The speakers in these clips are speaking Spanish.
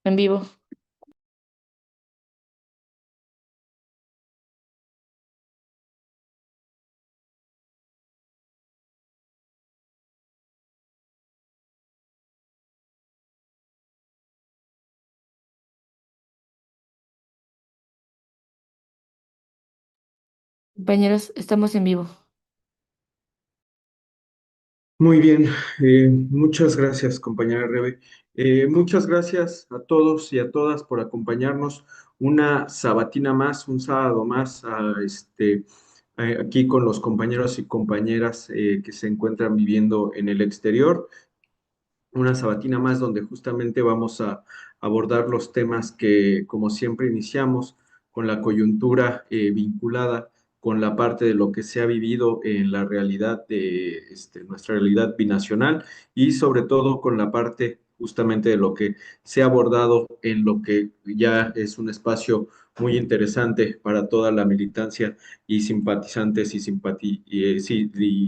En vivo. Compañeros, estamos en vivo. Muy bien, muchas gracias, compañera Rebe. Muchas gracias a todos y a todas por acompañarnos una sabatina más, un sábado más, aquí con los compañeros y compañeras que se encuentran viviendo en el exterior, una sabatina más donde justamente vamos a abordar los temas que, como siempre, iniciamos con la coyuntura vinculada con la parte de lo que se ha vivido en la realidad de nuestra realidad binacional y sobre todo con la parte justamente de lo que se ha abordado en lo que ya es un espacio muy interesante para toda la militancia y simpatizantes y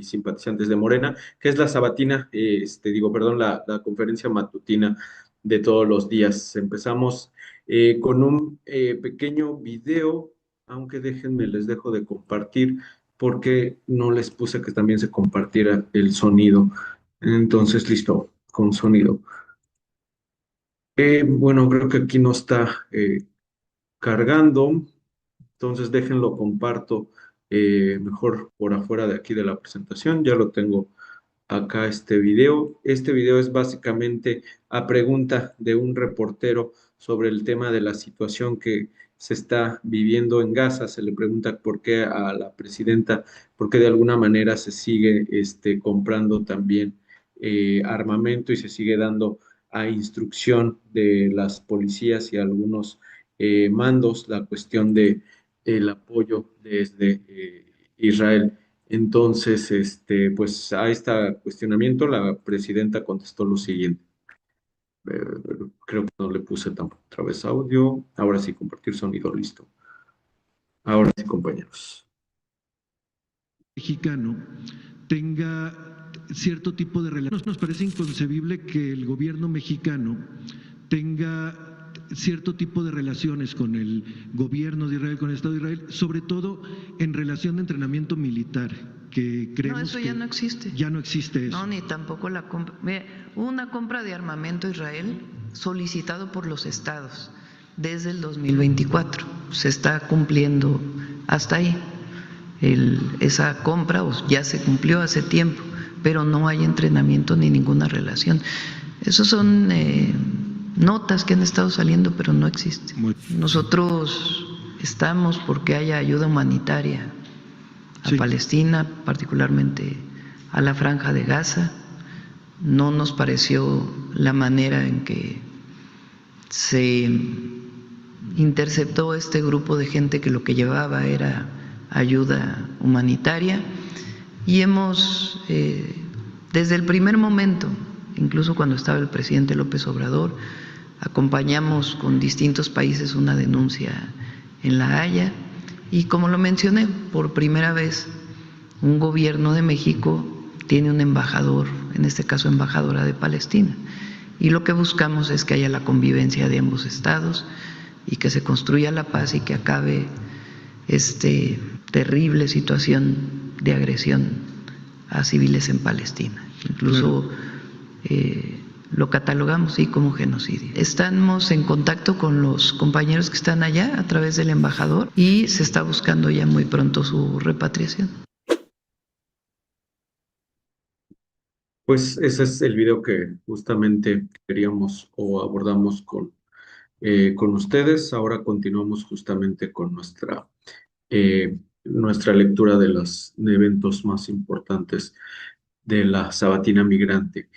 simpatizantes de Morena, que es la sabatina, perdón, la conferencia matutina de todos los días. Empezamos con un pequeño video, aunque déjenme, les dejo de compartir porque no les puse que también se compartiera el sonido. Entonces, listo, con sonido. Bueno, creo que aquí no está cargando. Entonces déjenlo, comparto mejor por afuera de aquí de la presentación. Ya lo tengo acá este video. Este video es básicamente a pregunta de un reportero sobre el tema de la situación que se está viviendo en Gaza. Se le pregunta por qué a la presidenta, por qué de alguna manera se sigue comprando también armamento y se sigue dando a instrucción de las policías y algunos mandos la cuestión de el apoyo desde Israel. Entonces, pues a este cuestionamiento la presidenta contestó lo siguiente. Creo que no le puse tampoco otra vez audio. Ahora sí, compartir sonido, listo. Ahora sí, compañeros. Mexicano tenga cierto tipo de relación. Nos parece inconcebible que el gobierno mexicano tenga cierto tipo de relaciones con el gobierno de Israel, con el Estado de Israel, sobre todo en relación de entrenamiento militar, que creemos no, eso ya no existe. Ya no existe eso. No, ni tampoco la compra. Hubo una compra de armamento a Israel solicitado por los estados desde el 2024. Se está cumpliendo hasta ahí. Esa compra ya se cumplió hace tiempo, pero no hay entrenamiento ni ninguna relación. Esos son notas que han estado saliendo, pero no existe. Nosotros estamos porque haya ayuda humanitaria a Palestina, particularmente a la Franja de Gaza. No nos pareció la manera en que se interceptó este grupo de gente que lo que llevaba era ayuda humanitaria y hemos, desde el primer momento, incluso cuando estaba el presidente López Obrador, acompañamos con distintos países una denuncia en La Haya y, como lo mencioné, por primera vez un gobierno de México tiene un embajador, en este caso embajadora de Palestina, y lo que buscamos es que haya la convivencia de ambos estados y que se construya la paz y que acabe terrible situación de agresión a civiles en Palestina. Incluso lo catalogamos sí como genocidio. Estamos en contacto con los compañeros que están allá a través del embajador y se está buscando ya muy pronto su repatriación. Pues ese es el video que justamente queríamos o abordamos con ustedes. Ahora continuamos justamente con nuestra lectura de los eventos más importantes de la Sabatina Migrante.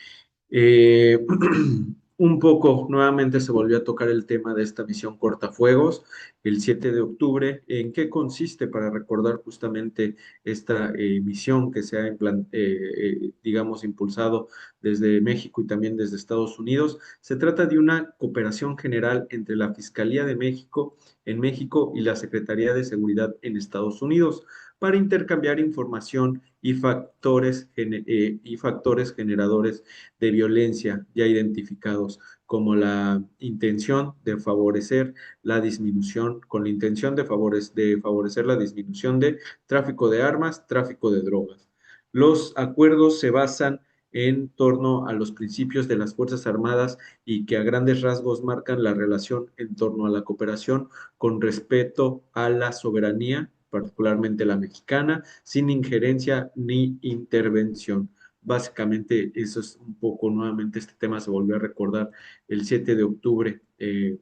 Un poco, nuevamente se volvió a tocar el tema de esta misión Cortafuegos el 7 de octubre. ¿En qué consiste para recordar justamente esta misión que se ha, digamos, impulsado desde México y también desde Estados Unidos? Se trata de una cooperación general entre la Fiscalía de México en México y la Secretaría de Seguridad en Estados Unidos para intercambiar información y factores generadores de violencia ya identificados como la intención de favorecer la disminución, con la intención de favorecer la disminución de tráfico de armas, tráfico de drogas. Los acuerdos se basan en torno a los principios de las Fuerzas Armadas y que a grandes rasgos marcan la relación en torno a la cooperación con respeto a la soberanía, particularmente la mexicana, sin injerencia ni intervención. Básicamente, eso es un poco, nuevamente este tema se volvió a recordar el 7 de octubre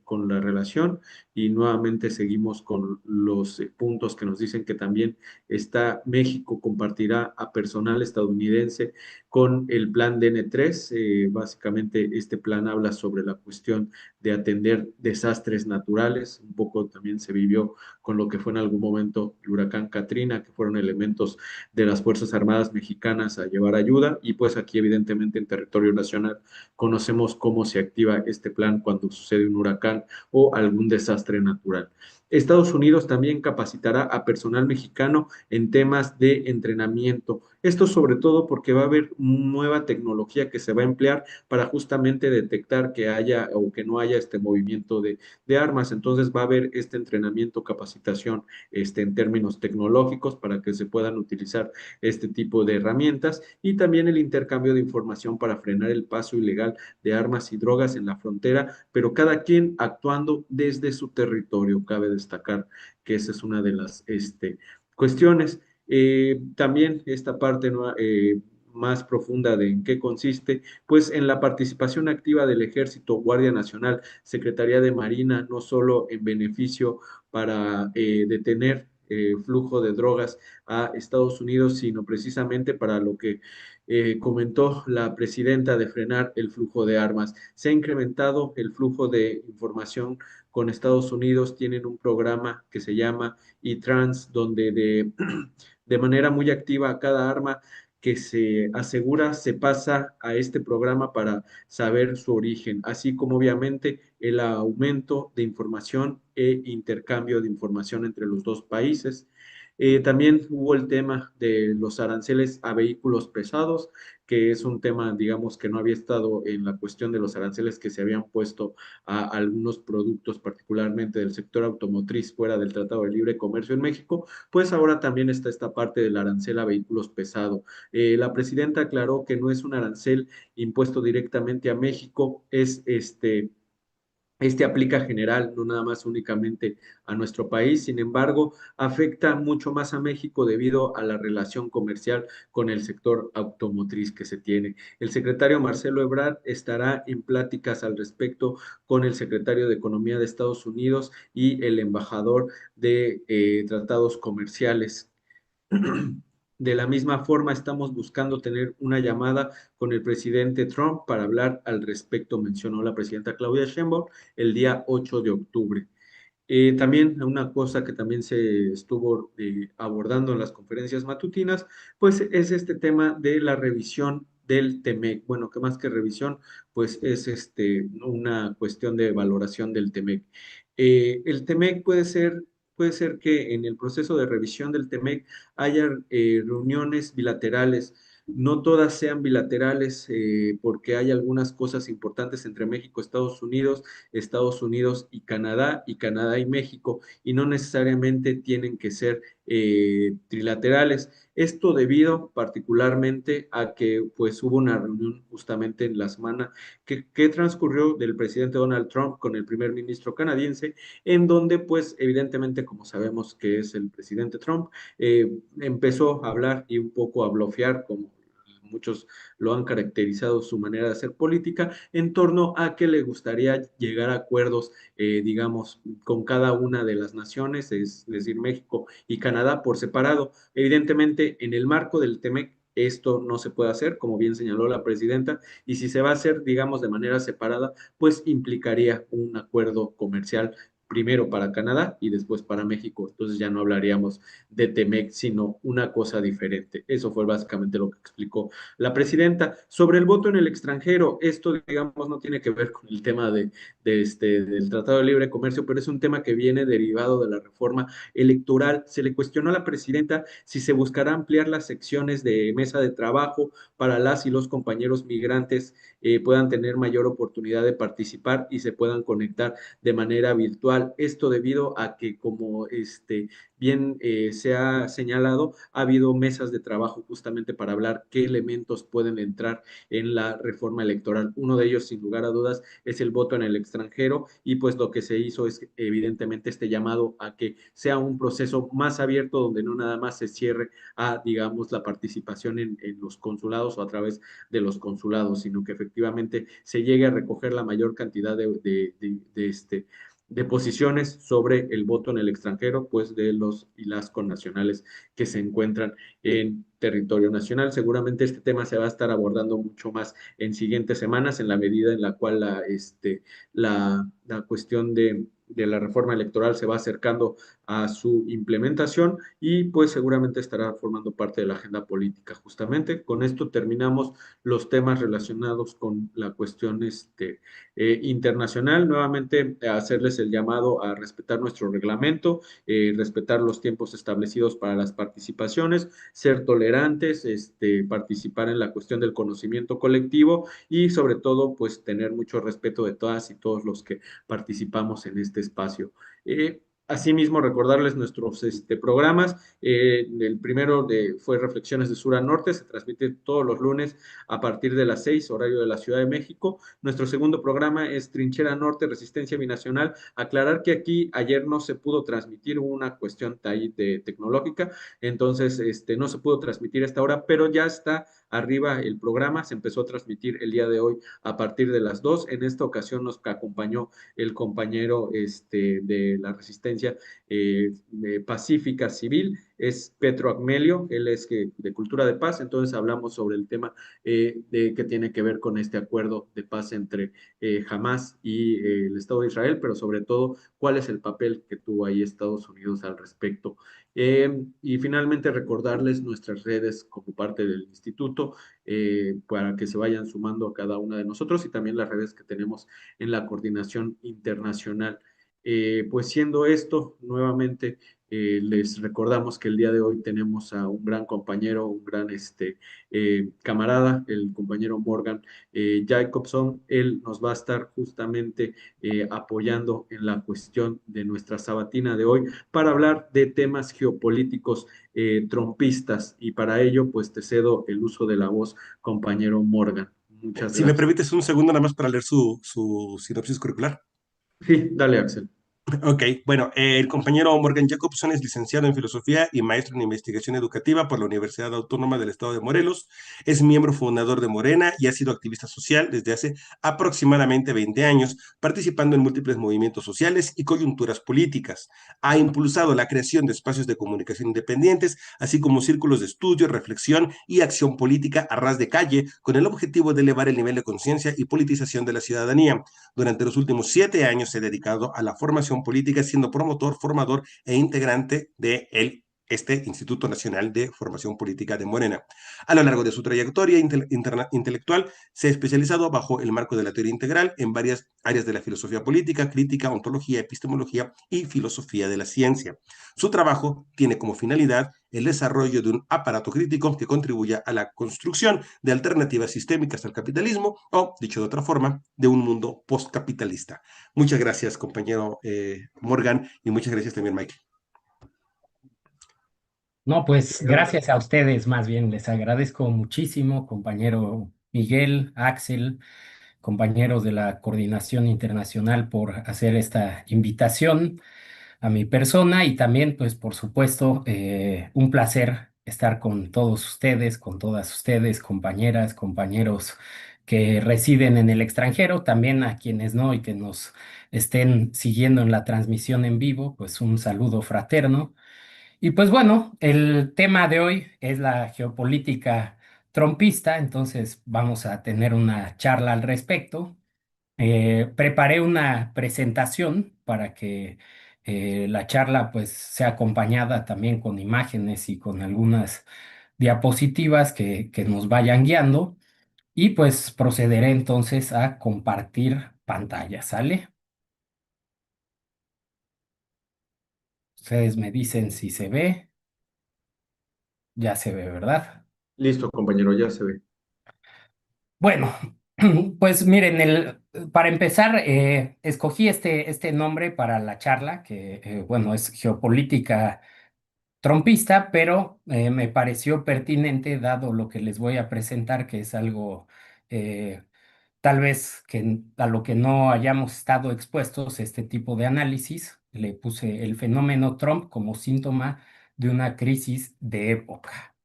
con la relación y nuevamente seguimos con los puntos que nos dicen que también está México compartirá a personal estadounidense con el plan DN3. Básicamente este plan habla sobre la cuestión de atender desastres naturales. Un poco también se vivió con lo que fue en algún momento el huracán Katrina, que fueron elementos de las Fuerzas Armadas mexicanas a llevar ayuda y pues aquí evidentemente en territorio nacional conocemos cómo se activa este plan cuando sucede un huracán o algún desastre natural. Estados Unidos también capacitará a personal mexicano en temas de entrenamiento. Esto sobre todo porque va a haber nueva tecnología que se va a emplear para justamente detectar que haya o que no haya este movimiento de armas. Entonces va a haber este entrenamiento, capacitación en términos tecnológicos para que se puedan utilizar este tipo de herramientas y también el intercambio de información para frenar el paso ilegal de armas y drogas en la frontera, pero cada quien actuando desde su territorio. Cabe destacar que esa es una de las cuestiones. También esta parte más profunda de en qué consiste, pues en la participación activa del Ejército, Guardia Nacional, Secretaría de Marina, no solo en beneficio para detener flujo de drogas a Estados Unidos, sino precisamente para lo que comentó la presidenta de frenar el flujo de armas. Se ha incrementado el flujo de información con Estados Unidos, tienen un programa que se llama e-Trans, donde de manera muy activa cada arma que se asegura se pasa a este programa para saber su origen, así como obviamente el aumento de información e intercambio de información entre los dos países. También hubo el tema de los aranceles a vehículos pesados, que es un tema, digamos, que no había estado en la cuestión de los aranceles que se habían puesto a algunos productos, particularmente del sector automotriz, fuera del Tratado de Libre Comercio en México, pues ahora también está esta parte del arancel a vehículos pesados. La presidenta aclaró que no es un arancel impuesto directamente a México, es aplica general, no nada más únicamente a nuestro país, sin embargo, afecta mucho más a México debido a la relación comercial con el sector automotriz que se tiene. El secretario Marcelo Ebrard estará en pláticas al respecto con el secretario de Economía de Estados Unidos y el embajador de tratados comerciales. De la misma forma, estamos buscando tener una llamada con el presidente Trump para hablar al respecto, mencionó la presidenta Claudia Sheinbaum el día 8 de octubre. También una cosa que también se estuvo abordando en las conferencias matutinas, pues es este tema de la revisión del TEMEC. Bueno, que más que revisión, pues es una cuestión de valoración del TEMEC. El TEMEC puede ser que en el proceso de revisión del TEMEC haya reuniones bilaterales. No todas sean bilaterales porque hay algunas cosas importantes entre México, Estados Unidos y Canadá y México, y no necesariamente tienen que ser trilaterales. Esto debido particularmente a que pues hubo una reunión justamente en la semana que transcurrió del presidente Donald Trump con el primer ministro canadiense, en donde pues evidentemente como sabemos que es el presidente Trump, empezó a hablar y un poco a blofear como muchos lo han caracterizado su manera de hacer política, en torno a que le gustaría llegar a acuerdos, digamos, con cada una de las naciones, es decir, México y Canadá por separado. Evidentemente, en el marco del TEMEC esto no se puede hacer, como bien señaló la presidenta, y si se va a hacer, digamos, de manera separada, pues implicaría un acuerdo comercial primero para Canadá y después para México. Entonces ya no hablaríamos de TEMEC, sino una cosa diferente. Eso fue básicamente lo que explicó la presidenta. Sobre el voto en el extranjero, esto, digamos, no tiene que ver con el tema del Tratado de Libre Comercio, pero es un tema que viene derivado de la reforma electoral. Se le cuestionó a la presidenta si se buscará ampliar las secciones de mesa de trabajo para las y los compañeros migrantes puedan tener mayor oportunidad de participar y se puedan conectar de manera virtual. Esto debido a que, como bien se ha señalado, ha habido mesas de trabajo justamente para hablar qué elementos pueden entrar en la reforma electoral. Uno de ellos, sin lugar a dudas, es el voto en el extranjero y pues lo que se hizo es evidentemente este llamado a que sea un proceso más abierto donde no nada más se cierre a, digamos, la participación en los consulados o a través de los consulados, sino que efectivamente se llegue a recoger la mayor cantidad de posiciones sobre el voto en el extranjero, pues de los y las connacionales que se encuentran en territorio nacional. Seguramente este tema se va a estar abordando mucho más en siguientes semanas, en la medida en la cual la cuestión de la reforma electoral se va acercando a su implementación y pues seguramente estará formando parte de la agenda política. Justamente con esto terminamos los temas relacionados con la cuestión internacional. Nuevamente hacerles el llamado a respetar nuestro reglamento, respetar los tiempos establecidos para las participaciones, ser tolerantes, participar en la cuestión del conocimiento colectivo y sobre todo pues tener mucho respeto de todas y todos los que participamos en este espacio. Asimismo, recordarles nuestros programas. El primero fue Reflexiones de Sur a Norte, se transmite todos los lunes a partir de las 6, horario de la Ciudad de México. Nuestro segundo programa es Trinchera Norte, Resistencia Binacional. Aclarar que aquí ayer no se pudo transmitir una cuestión tecnológica, entonces no se pudo transmitir a esta hora, pero ya está arriba el programa, se empezó a transmitir el día de hoy a partir de las 2. En esta ocasión nos acompañó el compañero de la Resistencia Pacífica Civil, es Petro Agmelio, él es de Cultura de Paz, entonces hablamos sobre el tema que tiene que ver con este acuerdo de paz entre Hamas y el Estado de Israel, pero sobre todo cuál es el papel que tuvo ahí Estados Unidos al respecto. Y finalmente recordarles nuestras redes como parte del instituto para que se vayan sumando a cada una de nosotros y también las redes que tenemos en la coordinación internacional. Pues siendo esto, nuevamente les recordamos que el día de hoy tenemos a un gran compañero, un gran camarada, el compañero Morgan Jacobson. Él nos va a estar justamente apoyando en la cuestión de nuestra sabatina de hoy para hablar de temas geopolíticos trompistas y para ello pues te cedo el uso de la voz, compañero Morgan. Muchas Si me gracias. permites un segundo nada más para leer su sinopsis curricular. Sí, dale, Axel. Ok, bueno, el compañero Morgan Jacobson es licenciado en Filosofía y maestro en Investigación Educativa por la Universidad Autónoma del Estado de Morelos. Es miembro fundador de Morena y ha sido activista social desde hace aproximadamente 20 años, participando en múltiples movimientos sociales y coyunturas políticas. Ha impulsado la creación de espacios de comunicación independientes, así como círculos de estudio, reflexión y acción política a ras de calle, con el objetivo de elevar el nivel de conciencia y politización de la ciudadanía. Durante los últimos 7 años se ha dedicado a la formación política, siendo promotor, formador e integrante de este Instituto Nacional de Formación Política de Morena. A lo largo de su trayectoria intelectual, se ha especializado bajo el marco de la teoría integral en varias áreas de la filosofía política, crítica, ontología, epistemología y filosofía de la ciencia. Su trabajo tiene como finalidad el desarrollo de un aparato crítico que contribuya a la construcción de alternativas sistémicas al capitalismo o, dicho de otra forma, de un mundo postcapitalista. Muchas gracias, compañero Morgan, y muchas gracias también, Mike. No, pues gracias a ustedes, más bien les agradezco muchísimo, compañero Miguel, Axel, compañeros de la Coordinación Internacional, por hacer esta invitación a mi persona y también, pues, por supuesto, un placer estar con todos ustedes, con todas ustedes, compañeras, compañeros que residen en el extranjero, también a quienes no y que nos estén siguiendo en la transmisión en vivo, pues un saludo fraterno. Y pues bueno, el tema de hoy es la geopolítica trompista, entonces vamos a tener una charla al respecto. Preparé una presentación para que la charla pues sea acompañada también con imágenes y con algunas diapositivas que nos vayan guiando y pues procederé entonces a compartir pantalla, ¿sale? Ustedes me dicen si se ve, ya se ve, ¿verdad? Listo, compañero, ya se ve. Bueno, pues miren, para empezar, escogí este nombre para la charla, que bueno, es geopolítica trompista, pero me pareció pertinente dado lo que les voy a presentar, que es algo eh, tal vez a lo que no hayamos estado expuestos, este tipo de análisis. Le puse el fenómeno Trump como síntoma de una crisis de época.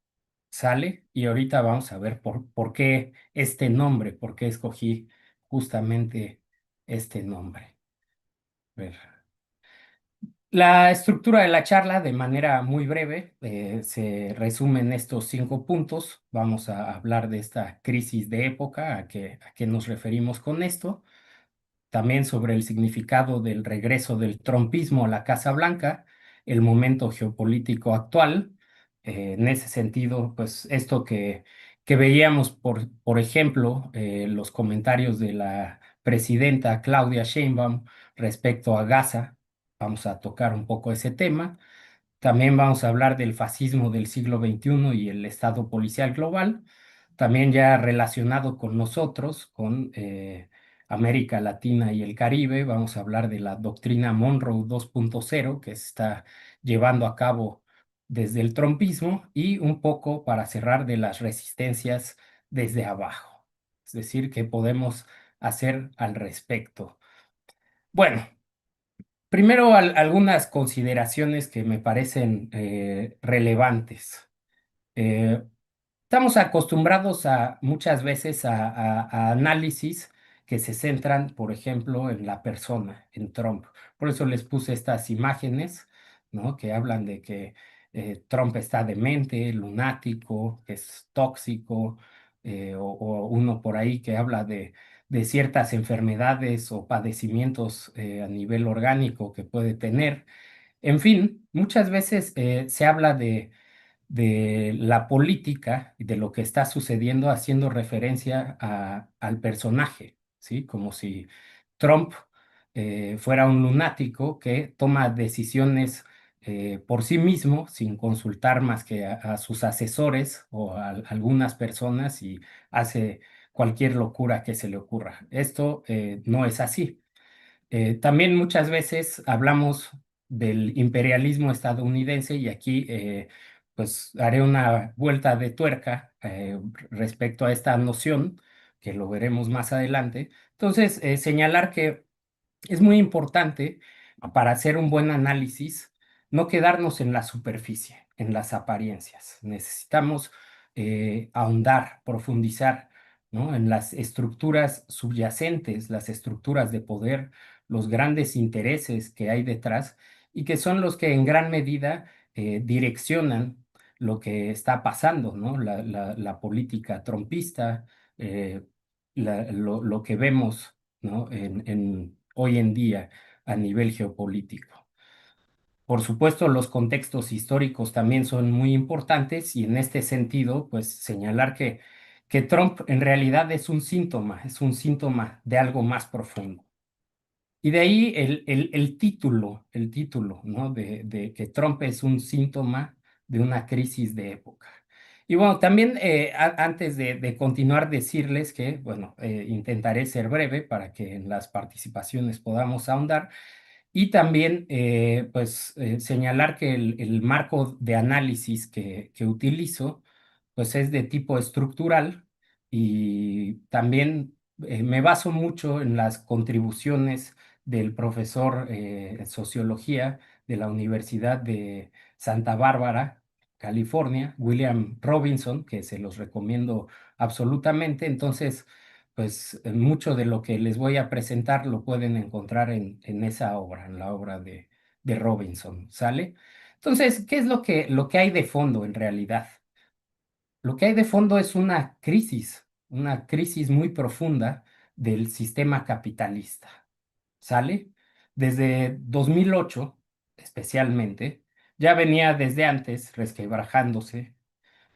¿Sale? Y ahorita vamos a ver por qué este nombre, por qué escogí justamente este nombre. A ver. La estructura de la charla, de manera muy breve, se resume en estos 5 puntos. Vamos a hablar de esta crisis de época, a qué nos referimos con esto. También sobre el significado del regreso del trumpismo a la Casa Blanca, el momento geopolítico actual. En ese sentido, pues esto que veíamos, por ejemplo, los comentarios de la presidenta Claudia Sheinbaum respecto a Gaza. Vamos a tocar un poco ese tema. También vamos a hablar del fascismo del siglo XXI y el estado policial global, también ya relacionado con nosotros, con América Latina y el Caribe. Vamos a hablar de la doctrina Monroe 2.0 que se está llevando a cabo desde el trumpismo y un poco para cerrar de las resistencias desde abajo, es decir, qué podemos hacer al respecto. Bueno. Primero, algunas consideraciones que me parecen relevantes. Eh, Estamos acostumbrados muchas veces a análisis que se centran, por ejemplo, en la persona, en Trump. Por eso les puse estas imágenes, ¿no? Que hablan de que Trump está demente, lunático, que es tóxico, o uno por ahí que habla de ciertas enfermedades o padecimientos a nivel orgánico que puede tener. En fin, muchas veces se habla de la política y de lo que está sucediendo haciendo referencia al personaje, ¿sí? Como si Trump fuera un lunático que toma decisiones por sí mismo sin consultar más que a sus asesores o a algunas personas y hace cualquier locura que se le ocurra. Esto no es así. También muchas veces hablamos del imperialismo estadounidense y aquí pues haré una vuelta de tuerca respecto a esta noción, que lo veremos más adelante. Entonces, señalar que es muy importante para hacer un buen análisis no quedarnos en la superficie, en las apariencias. Necesitamos ahondar, profundizar, ¿no? En las estructuras subyacentes, las estructuras de poder, los grandes intereses que hay detrás y que son los que en gran medida direccionan lo que está pasando, ¿no? La política trumpista, eh, lo que vemos, ¿no? Hoy en día a nivel geopolítico. Por supuesto, los contextos históricos también son muy importantes y en este sentido, pues señalar que Trump en realidad es un síntoma de algo más profundo. Y de ahí el título, ¿no? De que Trump es un síntoma de una crisis de época. Y bueno, también antes de continuar, decirles que, bueno, intentaré ser breve para que en las participaciones podamos ahondar. Y también, pues, señalar que el marco de análisis que utilizo, pues, es de tipo estructural y también me baso mucho en las contribuciones del profesor en sociología de la Universidad de Santa Bárbara, California, William Robinson, que se los recomiendo absolutamente. Entonces, pues mucho de lo que les voy a presentar lo pueden encontrar en esa obra, en la obra de Robinson, ¿sale? Entonces, ¿qué es lo que hay de fondo en realidad? Lo que hay de fondo es una crisis muy profunda del sistema capitalista. ¿Sale? Desde 2008, especialmente, ya venía desde antes resquebrajándose,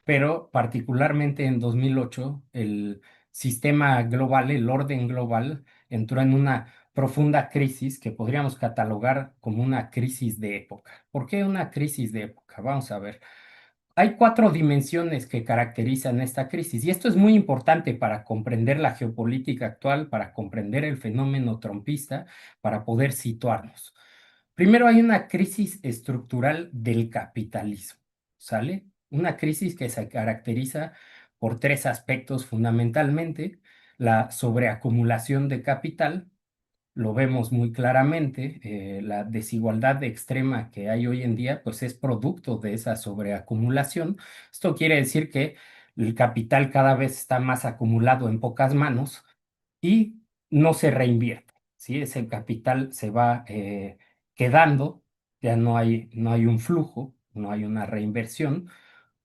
pero particularmente en 2008 el sistema global, el orden global, entró en una profunda crisis que podríamos catalogar como una crisis de época. ¿Por qué una crisis de época? Vamos a ver. Hay cuatro dimensiones que caracterizan esta crisis y esto es muy importante para comprender la geopolítica actual, para comprender el fenómeno trompista, para poder situarnos. Primero hay una crisis estructural del capitalismo, ¿sale? Una crisis que se caracteriza por tres aspectos fundamentalmente: la sobreacumulación de capital, lo vemos muy claramente, la desigualdad extrema que hay hoy en día, pues es producto de esa sobreacumulación. Esto quiere decir que el capital cada vez está más acumulado en pocas manos y no se reinvierte, ¿sí? Ese capital se va quedando, ya no hay un flujo, no hay una reinversión.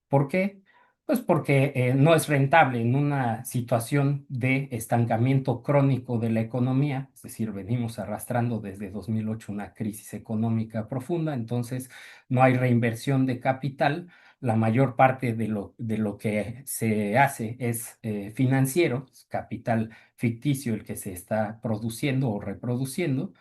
¿Por qué? Pues porque no es rentable en una situación de estancamiento crónico de la economía, es decir, venimos arrastrando desde 2008 una crisis económica profunda, entonces no hay reinversión de capital, la mayor parte de lo que se hace es financiero, es capital ficticio el que se está produciendo o reproduciendo.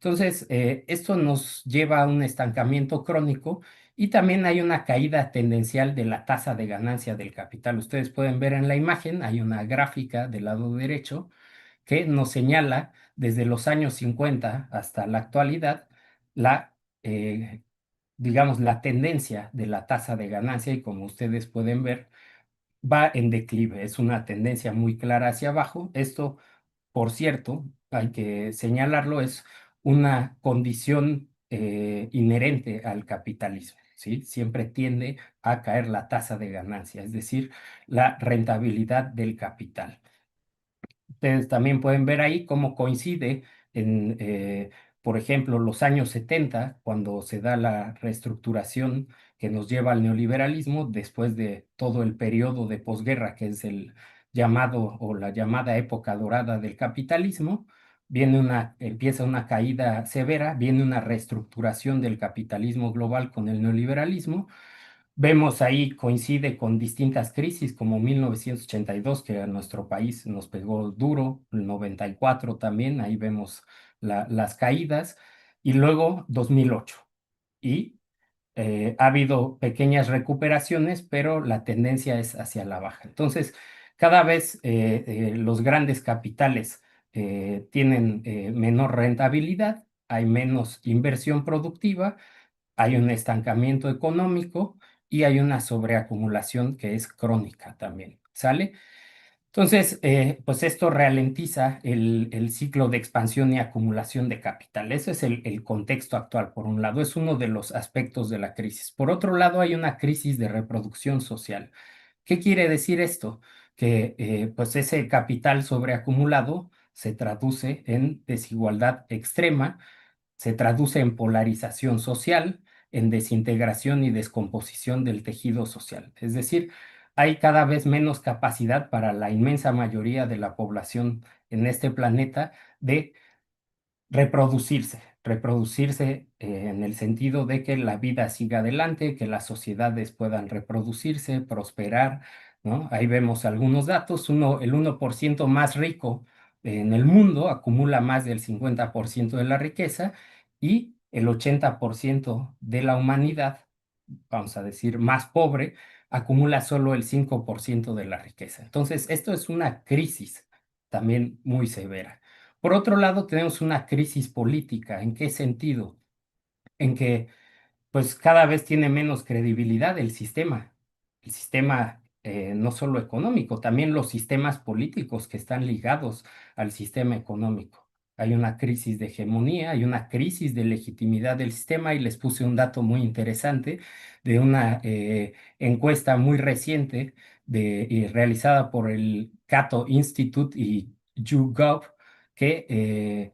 Entonces, esto nos lleva a un estancamiento crónico y también hay una caída tendencial de la tasa de ganancia del capital. Ustedes pueden ver en la imagen, hay una gráfica del lado derecho que nos señala desde los años 50 hasta la actualidad la, eh, digamos, la tendencia de la tasa de ganancia y como ustedes pueden ver, va en declive. Es una tendencia muy clara hacia abajo. Esto, por cierto, hay que señalarlo, es una condición inherente al capitalismo, ¿sí? Siempre tiende a caer la tasa de ganancia, es decir, la rentabilidad del capital. Ustedes también pueden ver ahí cómo coincide en, por ejemplo, los años 70, cuando se da la reestructuración que nos lleva al neoliberalismo, después de todo el periodo de posguerra, que es el llamado o la llamada época dorada del capitalismo, empieza una caída severa, viene una reestructuración del capitalismo global con el neoliberalismo. Vemos ahí, coincide con distintas crisis como 1982, que a nuestro país nos pegó duro, el 94 también, ahí vemos las caídas, y luego 2008. Y ha habido pequeñas recuperaciones, pero la tendencia es hacia la baja. Entonces, cada vez los grandes capitales tienen menor rentabilidad, hay menos inversión productiva, hay un estancamiento económico y hay una sobreacumulación que es crónica también, ¿sale? Entonces, pues esto ralentiza el ciclo de expansión y acumulación de capital. Ese es el contexto actual, por un lado, es uno de los aspectos de la crisis. Por otro lado, hay una crisis de reproducción social. ¿Qué quiere decir esto? Que pues ese capital sobreacumulado se traduce en desigualdad extrema, se traduce en polarización social, en desintegración y descomposición del tejido social. Es decir, hay cada vez menos capacidad para la inmensa mayoría de la población en este planeta de reproducirse en el sentido de que la vida siga adelante, que las sociedades puedan reproducirse, prosperar, ¿no? Ahí vemos algunos datos. El 1% más rico en el mundo acumula más del 50% de la riqueza y el 80% de la humanidad, vamos a decir, más pobre, acumula solo el 5% de la riqueza. Entonces, esto es una crisis también muy severa. Por otro lado, tenemos una crisis política. ¿En qué sentido? En que pues cada vez tiene menos credibilidad el sistema no solo económico, también los sistemas políticos que están ligados al sistema económico. Hay una crisis de hegemonía, hay una crisis de legitimidad del sistema y les puse un dato muy interesante de una encuesta muy reciente realizada por el Cato Institute y YouGov que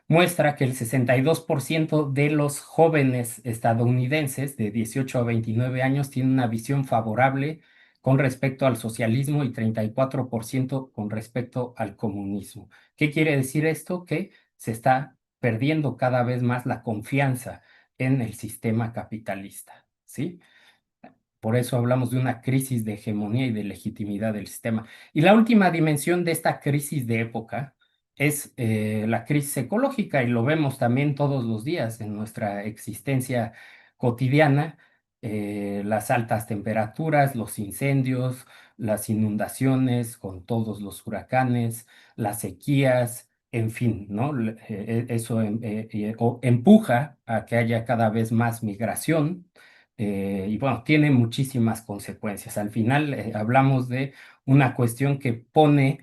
muestra que el 62% de los jóvenes estadounidenses de 18 a 29 años tienen una visión favorable con respecto al socialismo y 34% con respecto al comunismo. ¿Qué quiere decir esto? Que se está perdiendo cada vez más la confianza en el sistema capitalista, ¿sí? Por eso hablamos de una crisis de hegemonía y de legitimidad del sistema. Y la última dimensión de esta crisis de época es la crisis ecológica, y lo vemos también todos los días en nuestra existencia cotidiana. Las altas temperaturas, los incendios, las inundaciones con todos los huracanes, las sequías, en fin, ¿no? Eso empuja a que haya cada vez más migración, y bueno, tiene muchísimas consecuencias. Al final, hablamos de una cuestión que pone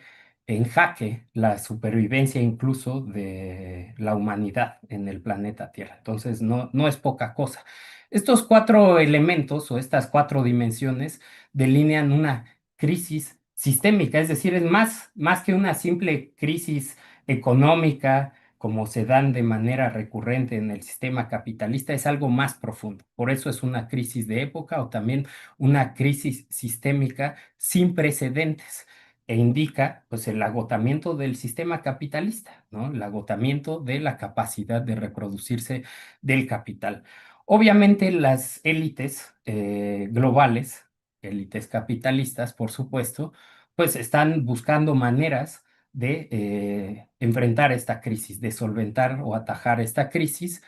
en jaque la supervivencia incluso de la humanidad en el planeta Tierra. Entonces, no es poca cosa. Estos cuatro elementos o estas cuatro dimensiones delinean una crisis sistémica, es decir, es más que una simple crisis económica como se dan de manera recurrente en el sistema capitalista, es algo más profundo. Por eso es una crisis de época o también una crisis sistémica sin precedentes, e indica pues el agotamiento del sistema capitalista, ¿no? El agotamiento de la capacidad de reproducirse del capital. Obviamente las élites globales, élites capitalistas, por supuesto, pues están buscando maneras de enfrentar esta crisis, de solventar o atajar esta crisis,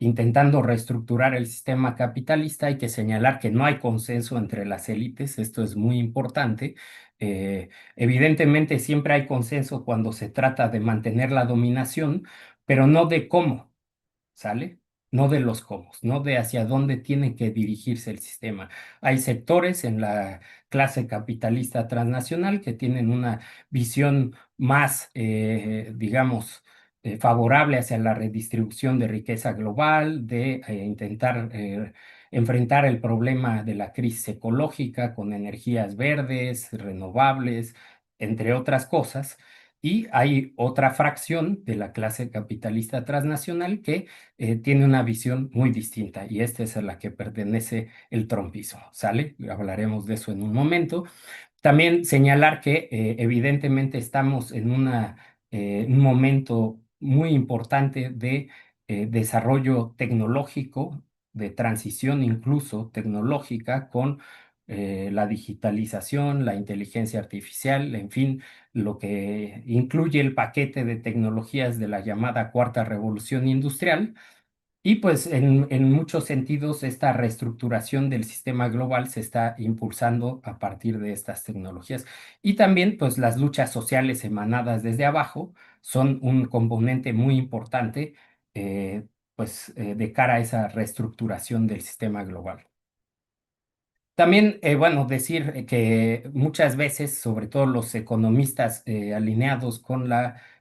intentando reestructurar el sistema capitalista. Hay que señalar que no hay consenso entre las élites, esto es muy importante. Evidentemente siempre hay consenso cuando se trata de mantener la dominación, pero no de cómo. ¿Sale? No de los cómo, no de hacia dónde tiene que dirigirse el sistema. Hay sectores en la clase capitalista transnacional que tienen una visión más, digamos, favorable hacia la redistribución de riqueza global, de intentar enfrentar el problema de la crisis ecológica con energías verdes, renovables, entre otras cosas. Y hay otra fracción de la clase capitalista transnacional que tiene una visión muy distinta, y esta es a la que pertenece el trompismo, ¿sale? Hablaremos de eso en un momento. También señalar que evidentemente estamos en un momento muy importante de desarrollo tecnológico, de transición incluso tecnológica con la digitalización, la inteligencia artificial, en fin, lo que incluye el paquete de tecnologías de la llamada cuarta revolución industrial. Y pues en muchos sentidos esta reestructuración del sistema global se está impulsando a partir de estas tecnologías. Y también pues las luchas sociales emanadas desde abajo son un componente muy importante, de cara a esa reestructuración del sistema global. También, bueno, decir que muchas veces, sobre todo los economistas alineados con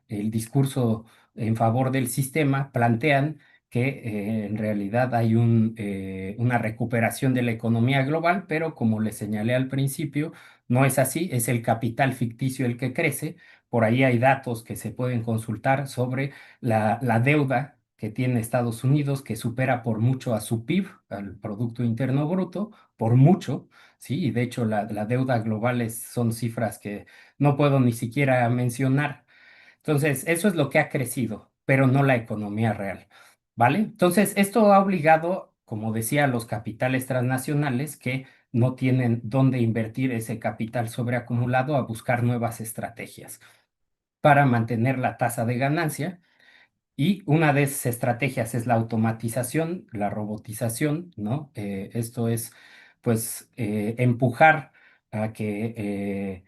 el discurso en favor del sistema, plantean que en realidad hay una recuperación de la economía global, pero como les señalé al principio, no es así, es el capital ficticio el que crece. Por ahí hay datos que se pueden consultar sobre la deuda que tiene Estados Unidos, que supera por mucho a su PIB, al Producto Interno Bruto, por mucho, ¿sí? Y de hecho la deuda global son cifras que no puedo ni siquiera mencionar. Entonces, eso es lo que ha crecido, pero no la economía real, ¿vale? Entonces, esto ha obligado, como decía, a los capitales transnacionales que no tienen dónde invertir ese capital sobreacumulado a buscar nuevas estrategias para mantener la tasa de ganancia, y una de esas estrategias es la automatización, la robotización, ¿no? Esto es, pues, empujar a que,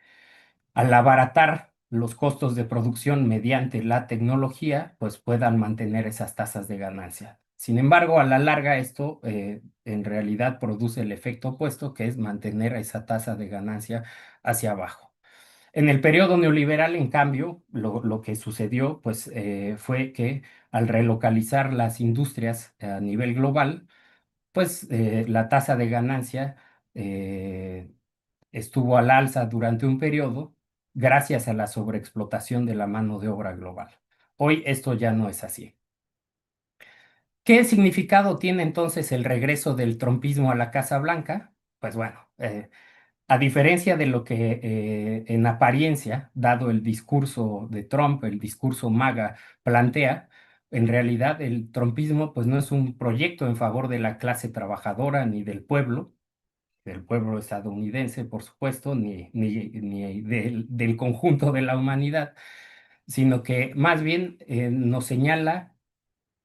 al abaratar los costos de producción mediante la tecnología, pues puedan mantener esas tasas de ganancia. Sin embargo, a la larga esto en realidad produce el efecto opuesto, que es mantener esa tasa de ganancia hacia abajo. En el periodo neoliberal, en cambio, lo que sucedió pues, fue que al relocalizar las industrias a nivel global, pues la tasa de ganancia eh, estuvo al alza durante un periodo gracias a la sobreexplotación de la mano de obra global. Hoy esto ya no es así. ¿Qué significado tiene entonces el regreso del trumpismo a la Casa Blanca? Pues bueno, A diferencia de lo que en apariencia, dado el discurso de Trump, el discurso MAGA plantea, en realidad el trumpismo pues no es un proyecto en favor de la clase trabajadora ni del pueblo estadounidense, por supuesto, ni del conjunto de la humanidad, sino que más bien nos señala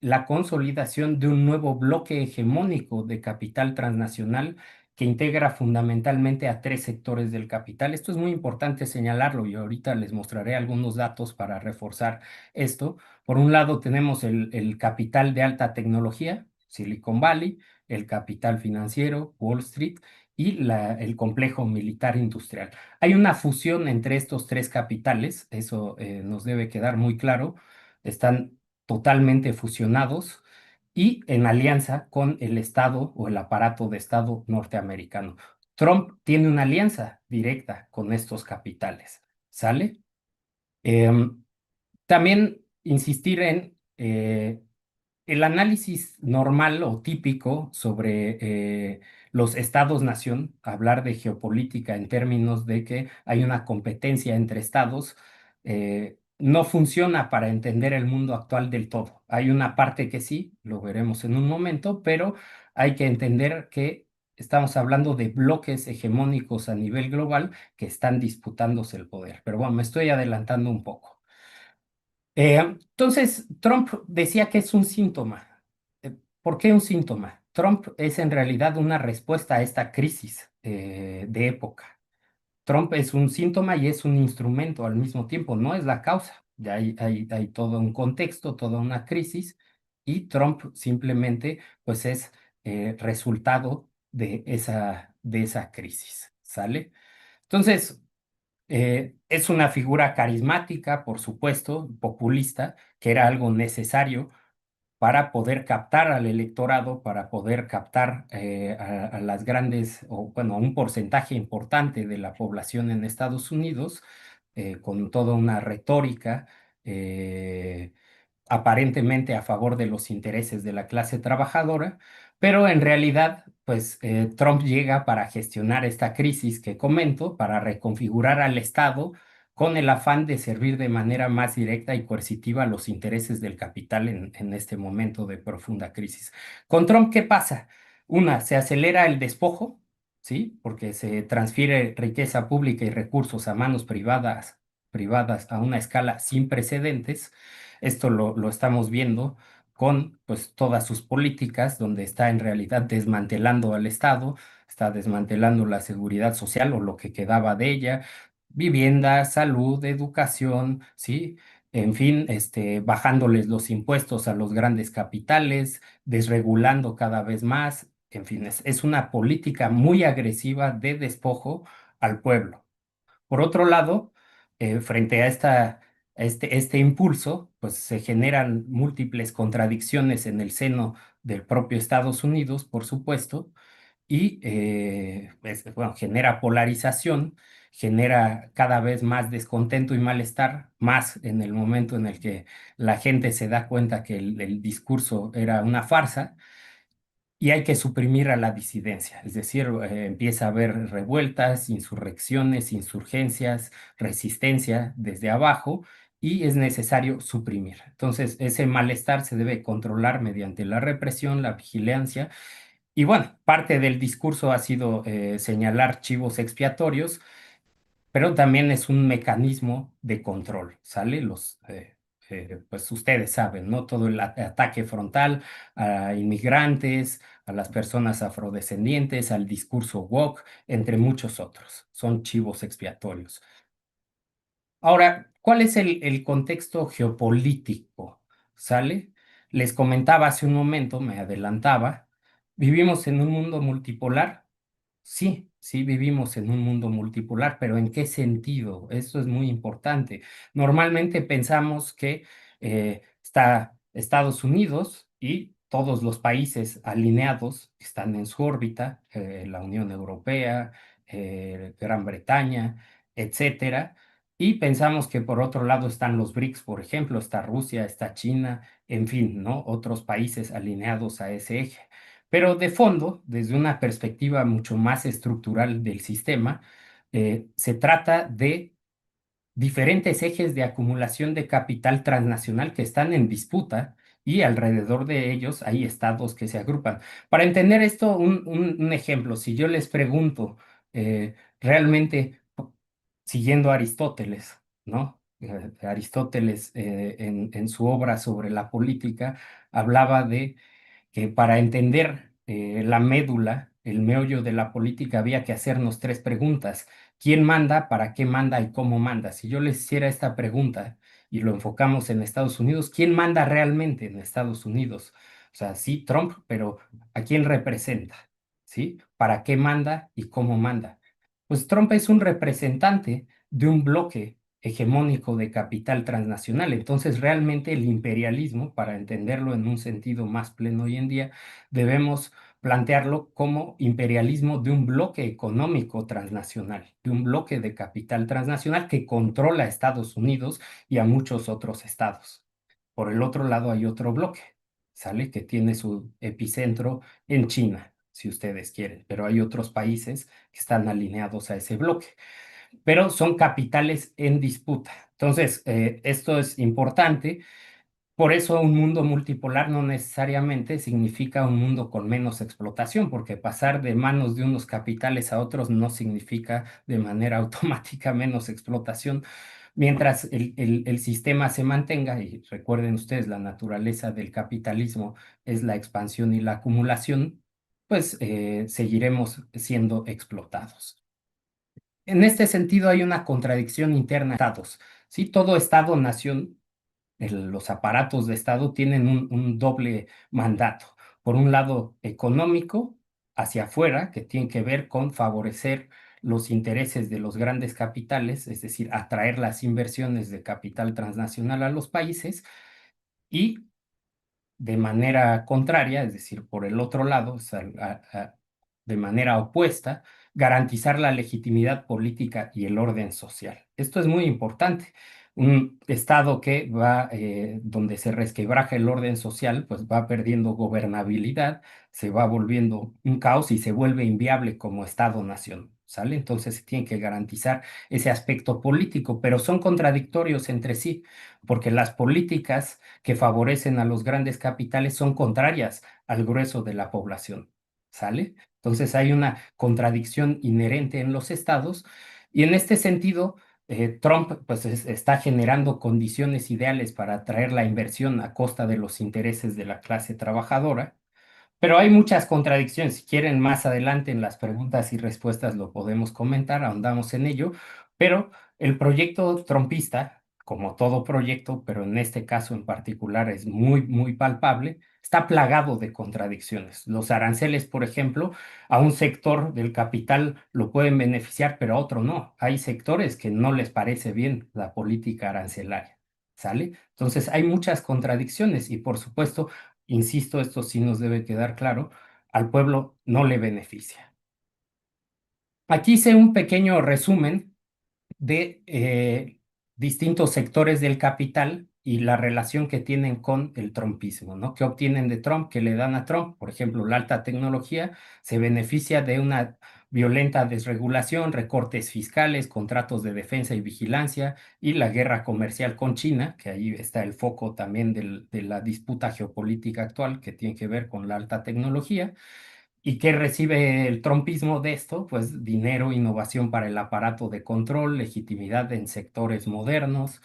la consolidación de un nuevo bloque hegemónico de capital transnacional que integra fundamentalmente a tres sectores del capital. Esto es muy importante señalarlo y ahorita les mostraré algunos datos para reforzar esto. Por un lado tenemos el capital de alta tecnología, Silicon Valley, el capital financiero, Wall Street, y el complejo militar industrial. Hay una fusión entre estos tres capitales, eso nos debe quedar muy claro. Están totalmente fusionados y en alianza con el Estado o el aparato de Estado norteamericano. Trump tiene una alianza directa con estos capitales, ¿sale? Em, También insistir en el análisis normal o típico sobre los estados-nación, hablar de geopolítica en términos de que hay una competencia entre estados, no funciona para entender el mundo actual del todo. Hay una parte que sí, lo veremos en un momento, pero hay que entender que estamos hablando de bloques hegemónicos a nivel global que están disputándose el poder. Pero bueno, me estoy adelantando un poco. Entonces, Trump decía que es un síntoma. ¿Por qué un síntoma? Trump es en realidad una respuesta a esta crisis de época. Trump es un síntoma y es un instrumento al mismo tiempo, no es la causa. Ya hay todo un contexto, toda una crisis, y Trump simplemente pues es resultado de esa crisis, ¿sale? Entonces, es una figura carismática, por supuesto, populista, que era algo necesario para poder captar al electorado, para poder captar a las grandes, o bueno, a un porcentaje importante de la población en Estados Unidos, con toda una retórica eh, aparentemente a favor de los intereses de la clase trabajadora, pero en realidad, pues Trump llega para gestionar esta crisis que comento, para reconfigurar al Estado con el afán de servir de manera más directa y coercitiva a los intereses del capital en este momento de profunda crisis. Con Trump, ¿qué pasa? Una, se acelera el despojo, ¿sí? Porque se transfiere riqueza pública y recursos a manos privadas a una escala sin precedentes. Esto lo estamos viendo con pues, todas sus políticas, donde está en realidad desmantelando al Estado, está desmantelando la seguridad social o lo que quedaba de ella, vivienda, salud, educación, ¿sí? En fin, bajándoles los impuestos a los grandes capitales, desregulando cada vez más, en fin, es una política muy agresiva de despojo al pueblo. Por otro lado, frente a este impulso, pues se generan múltiples contradicciones en el seno del propio Estados Unidos, por supuesto, y bueno, genera polarización, genera cada vez más descontento y malestar, más en el momento en el que la gente se da cuenta que el discurso era una farsa y hay que suprimir a la disidencia, es decir, empieza a haber revueltas, insurrecciones, insurgencias, resistencia desde abajo y es necesario suprimir. Entonces, ese malestar se debe controlar mediante la represión, la vigilancia y bueno, parte del discurso ha sido señalar chivos expiatorios, pero también es un mecanismo de control, ¿sale? Pues ustedes saben, ¿no? Todo el ataque frontal a inmigrantes, a las personas afrodescendientes, al discurso woke, entre muchos otros. Son chivos expiatorios. Ahora, ¿cuál es el contexto geopolítico? ¿Sale? Les comentaba hace un momento, me adelantaba, vivimos en un mundo multipolar. Sí, sí vivimos en un mundo multipolar, pero ¿en qué sentido? Esto es muy importante. Normalmente pensamos que está Estados Unidos y todos los países alineados que están en su órbita, la Unión Europea, Gran Bretaña, etcétera. Y pensamos que por otro lado están los BRICS, por ejemplo, está Rusia, está China, en fin, ¿no? Otros países alineados a ese eje. Pero de fondo, desde una perspectiva mucho más estructural del sistema, se trata de diferentes ejes de acumulación de capital transnacional que están en disputa y alrededor de ellos hay estados que se agrupan. Para entender esto, un ejemplo, si yo les pregunto realmente, siguiendo a Aristóteles, ¿no? Aristóteles en su obra sobre la política hablaba de que para entender la médula, el meollo de la política, había que hacernos tres preguntas. ¿Quién manda, para qué manda y cómo manda? Si yo les hiciera esta pregunta y lo enfocamos en Estados Unidos, ¿quién manda realmente en Estados Unidos? O sea, sí, Trump, pero ¿a quién representa? ¿Sí? ¿Para qué manda y cómo manda? Pues Trump es un representante de un bloque hegemónico de capital transnacional. Entonces, realmente el imperialismo, para entenderlo en un sentido más pleno hoy en día, debemos plantearlo como imperialismo de un bloque económico transnacional, de un bloque de capital transnacional que controla a Estados Unidos y a muchos otros estados. Por el otro lado hay otro bloque, ¿sale? Que tiene su epicentro en China, si ustedes quieren, pero hay otros países que están alineados a ese bloque, pero son capitales en disputa. Entonces, esto es importante. Por eso un mundo multipolar no necesariamente significa un mundo con menos explotación, porque pasar de manos de unos capitales a otros no significa de manera automática menos explotación. Mientras el sistema se mantenga, y recuerden ustedes, la naturaleza del capitalismo es la expansión y la acumulación, pues seguiremos siendo explotados. En este sentido hay una contradicción interna de estados. ¿Sí? Todo estado-nación, los aparatos de Estado tienen un doble mandato. Por un lado, económico, hacia afuera, que tiene que ver con favorecer los intereses de los grandes capitales, es decir, atraer las inversiones de capital transnacional a los países, y de manera contraria, es decir, por el otro lado, o sea, de manera opuesta, garantizar la legitimidad política y el orden social. Esto es muy importante. Un Estado que va, donde se resquebraja el orden social, pues va perdiendo gobernabilidad, se va volviendo un caos y se vuelve inviable como Estado-nación, ¿sale? Entonces se tiene que garantizar ese aspecto político, pero son contradictorios entre sí, porque las políticas que favorecen a los grandes capitales son contrarias al grueso de la población, ¿sale? Entonces hay una contradicción inherente en los estados y en este sentido, Trump pues está generando condiciones ideales para atraer la inversión a costa de los intereses de la clase trabajadora, pero hay muchas contradicciones. Si quieren, más adelante en las preguntas y respuestas lo podemos comentar, ahondamos en ello, pero el proyecto trumpista, como todo proyecto, pero en este caso en particular es muy, muy palpable, está plagado de contradicciones. Los aranceles, por ejemplo, a un sector del capital lo pueden beneficiar, pero a otro no. Hay sectores que no les parece bien la política arancelaria, ¿sale? Entonces hay muchas contradicciones y por supuesto, insisto, esto sí nos debe quedar claro, al pueblo no le beneficia. Aquí hice un pequeño resumen de distintos sectores del capital y la relación que tienen con el trumpismo, ¿no? ¿Qué obtienen de Trump? ¿Qué le dan a Trump? Por ejemplo, la alta tecnología se beneficia de una violenta desregulación, recortes fiscales, contratos de defensa y vigilancia y la guerra comercial con China, que ahí está el foco también de la disputa geopolítica actual que tiene que ver con la alta tecnología. ¿Y qué recibe el trumpismo de esto? Pues dinero, innovación para el aparato de control, legitimidad en sectores modernos,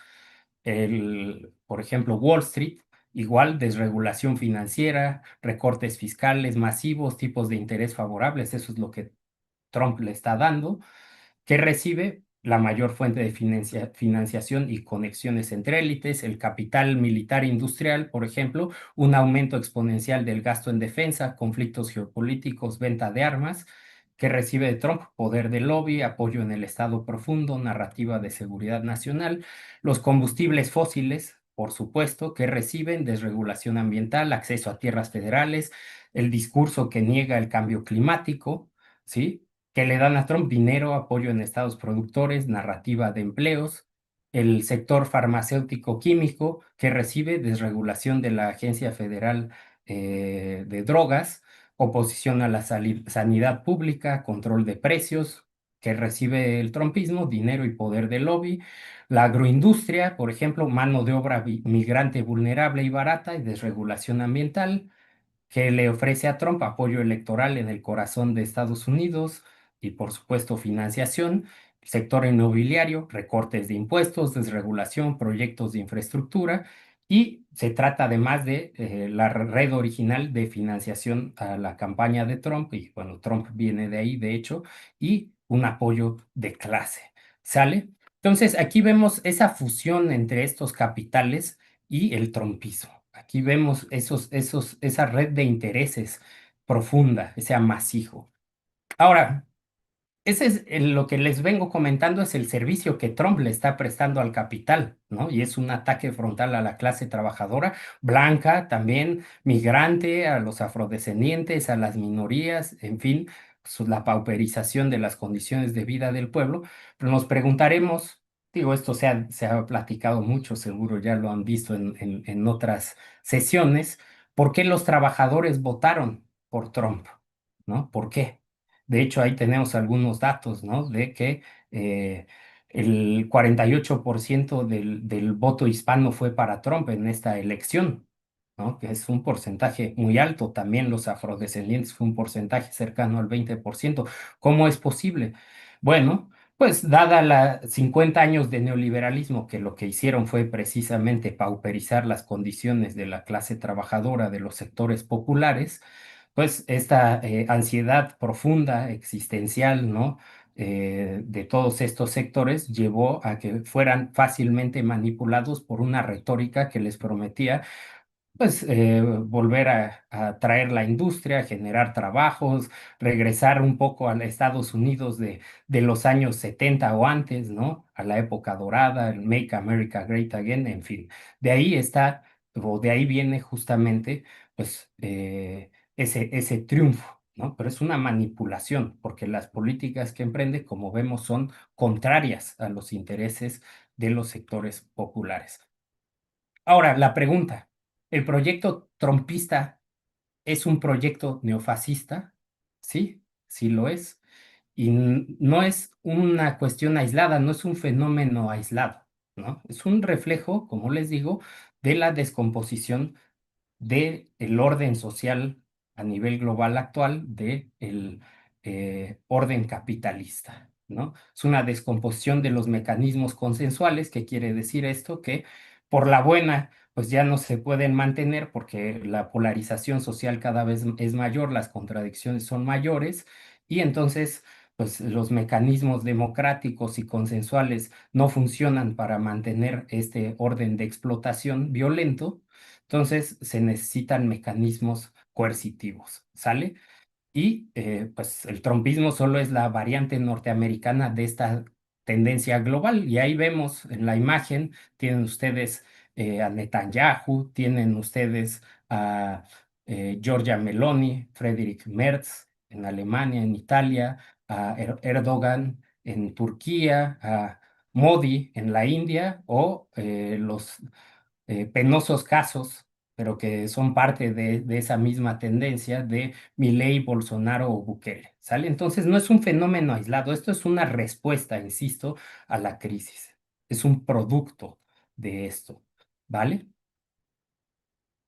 por ejemplo, Wall Street, igual desregulación financiera, recortes fiscales masivos, tipos de interés favorables, eso es lo que Trump le está dando, que recibe la mayor fuente de financiación y conexiones entre élites, el capital militar industrial, por ejemplo, un aumento exponencial del gasto en defensa, conflictos geopolíticos, venta de armas, que recibe de Trump poder de lobby, apoyo en el Estado profundo, narrativa de seguridad nacional, los combustibles fósiles, por supuesto, que reciben desregulación ambiental, acceso a tierras federales, el discurso que niega el cambio climático, ¿sí? Que le dan a Trump dinero, apoyo en estados productores, narrativa de empleos, el sector farmacéutico químico que recibe desregulación de la Agencia Federal de Drogas, oposición a la sanidad pública, control de precios que recibe el trumpismo, dinero y poder de lobby, la agroindustria, por ejemplo, mano de obra migrante vulnerable y barata y desregulación ambiental, que le ofrece a Trump apoyo electoral en el corazón de Estados Unidos y, por supuesto, financiación, sector inmobiliario, recortes de impuestos, desregulación, proyectos de infraestructura, y se trata además de la red original de financiación a la campaña de Trump, y bueno, Trump viene de ahí, de hecho, y un apoyo de clase. ¿Sale? Entonces, aquí vemos esa fusión entre estos capitales y el trumpismo. Aquí vemos esa red de intereses profunda, ese amasijo. Ahora, ese es lo que les vengo comentando, es el servicio que Trump le está prestando al capital, ¿no? Y es un ataque frontal a la clase trabajadora, blanca, también migrante, a los afrodescendientes, a las minorías, en fin, la pauperización de las condiciones de vida del pueblo. Pero nos preguntaremos, digo, esto se ha platicado mucho, seguro ya lo han visto en otras sesiones, ¿por qué los trabajadores votaron por Trump? ¿No? ¿Por qué? De hecho, ahí tenemos algunos datos, ¿no? De que el 48% del voto hispano fue para Trump en esta elección, ¿no? Que es un porcentaje muy alto. También los afrodescendientes fue un porcentaje cercano al 20%. ¿Cómo es posible? Bueno, pues dada la 50 años de neoliberalismo, que lo que hicieron fue precisamente pauperizar las condiciones de la clase trabajadora, de los sectores populares, pues esta ansiedad profunda, existencial, ¿no? De todos estos sectores llevó a que fueran fácilmente manipulados por una retórica que les prometía pues volver a traer la industria, generar trabajos, regresar un poco a Estados Unidos de los años 70 o antes, ¿no? A la época dorada, el Make America Great Again, en fin. De ahí está, o de ahí viene justamente, pues, ese triunfo, ¿no? Pero es una manipulación, porque las políticas que emprende, como vemos, son contrarias a los intereses de los sectores populares. Ahora, la pregunta, ¿el proyecto trompista es un proyecto neofascista? Sí, sí lo es. Y no es una cuestión aislada, no es un fenómeno aislado, ¿no? Es un reflejo, como les digo, de la descomposición del orden social a nivel global actual del orden capitalista, ¿no? Es una descomposición de los mecanismos consensuales. ¿Qué quiere decir esto? Que por la buena, pues ya no se pueden mantener porque la polarización social cada vez es mayor, las contradicciones son mayores, y entonces pues los mecanismos democráticos y consensuales no funcionan para mantener este orden de explotación violento. Entonces se necesitan mecanismos coercitivos, ¿sale? Y pues el trumpismo solo es la variante norteamericana de esta tendencia global. Y ahí vemos en la imagen, tienen ustedes a Netanyahu, tienen ustedes a Giorgia Meloni, Friedrich Merz en Alemania, en Italia, a Erdogan en Turquía, a Modi en la India, o los penosos casos, pero que son parte de esa misma tendencia de Milei, Bolsonaro o Bukele, ¿sale? Entonces no es un fenómeno aislado, esto es una respuesta, insisto, a la crisis. Es un producto de esto, ¿vale?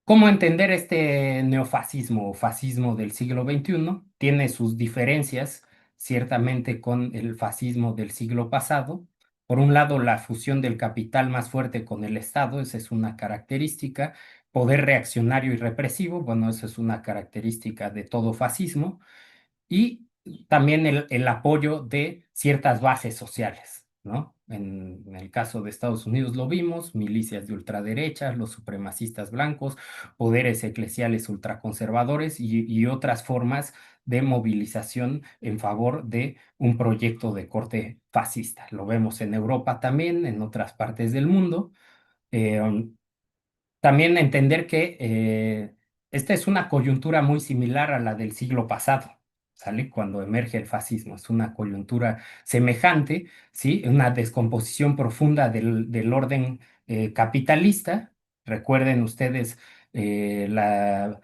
¿Cómo entender este neofascismo o fascismo del siglo XXI? Tiene sus diferencias, ciertamente, con el fascismo del siglo pasado. Por un lado, la fusión del capital más fuerte con el Estado, esa es una característica. Poder reaccionario y represivo, bueno, eso es una característica de todo fascismo, y también el apoyo de ciertas bases sociales, ¿no? En el caso de Estados Unidos lo vimos, milicias de ultraderecha, los supremacistas blancos, poderes eclesiales ultraconservadores y otras formas de movilización en favor de un proyecto de corte fascista. Lo vemos en Europa también, en otras partes del mundo. Eh, También entender que esta es una coyuntura muy similar a la del siglo pasado, ¿sale? Cuando emerge el fascismo, es una coyuntura semejante, ¿sí? Una descomposición profunda del orden capitalista. Recuerden ustedes la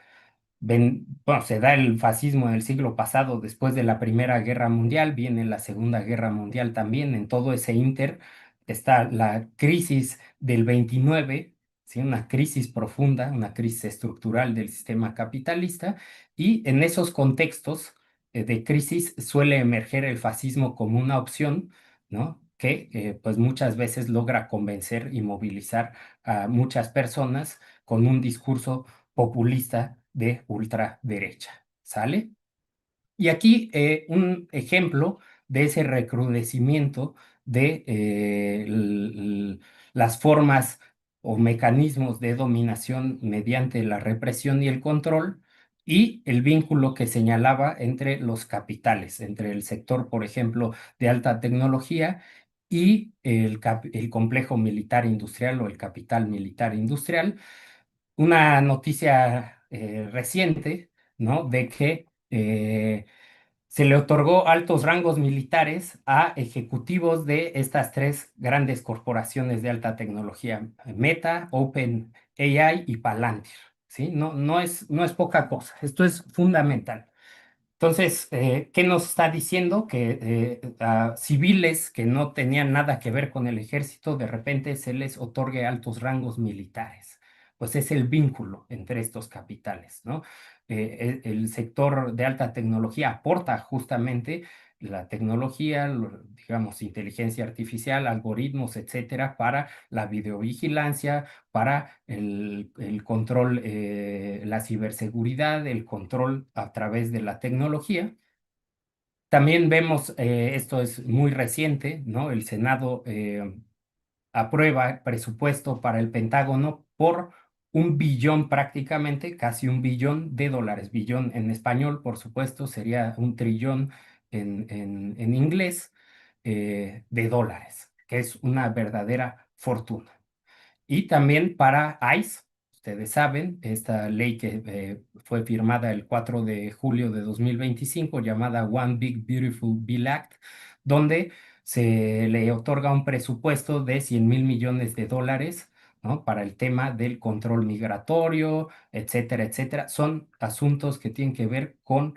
bueno, se da el fascismo en el siglo pasado, después de la Primera Guerra Mundial, viene la Segunda Guerra Mundial también. En todo ese inter está la crisis del 29, ¿sí? Una crisis profunda, una crisis estructural del sistema capitalista, y en esos contextos de crisis suele emerger el fascismo como una opción, ¿no? Que pues muchas veces logra convencer y movilizar a muchas personas con un discurso populista de ultraderecha. ¿Sale? Y aquí un ejemplo de ese recrudecimiento de las formas o mecanismos de dominación mediante la represión y el control, y el vínculo que señalaba entre los capitales, entre el sector, por ejemplo, de alta tecnología y el complejo militar industrial o el capital militar industrial. Una noticia reciente, ¿no? De que se le otorgó altos rangos militares a ejecutivos de estas tres grandes corporaciones de alta tecnología: Meta, OpenAI y Palantir, ¿sí? No es poca cosa, esto es fundamental. Entonces, ¿qué nos está diciendo? Que a civiles que no tenían nada que ver con el ejército, de repente se les otorgue altos rangos militares. Pues es el vínculo entre estos capitales, ¿no? El sector de alta tecnología aporta justamente la tecnología, digamos, inteligencia artificial, algoritmos, etcétera, para la videovigilancia, para el control, la ciberseguridad, el control a través de la tecnología. También vemos, esto es muy reciente, ¿no? El Senado aprueba presupuesto para el Pentágono por 1 billón prácticamente, casi 1 billón de dólares. Billón en español, por supuesto, sería 1 trillón en inglés, de dólares, que es una verdadera fortuna. Y también para ICE, ustedes saben, esta ley que fue firmada el 4 de julio de 2025, llamada One Big Beautiful Bill Act, donde se le otorga un presupuesto de 100.000 millones de dólares, ¿no? Para el tema del control migratorio, etcétera, etcétera. Son asuntos que tienen que ver con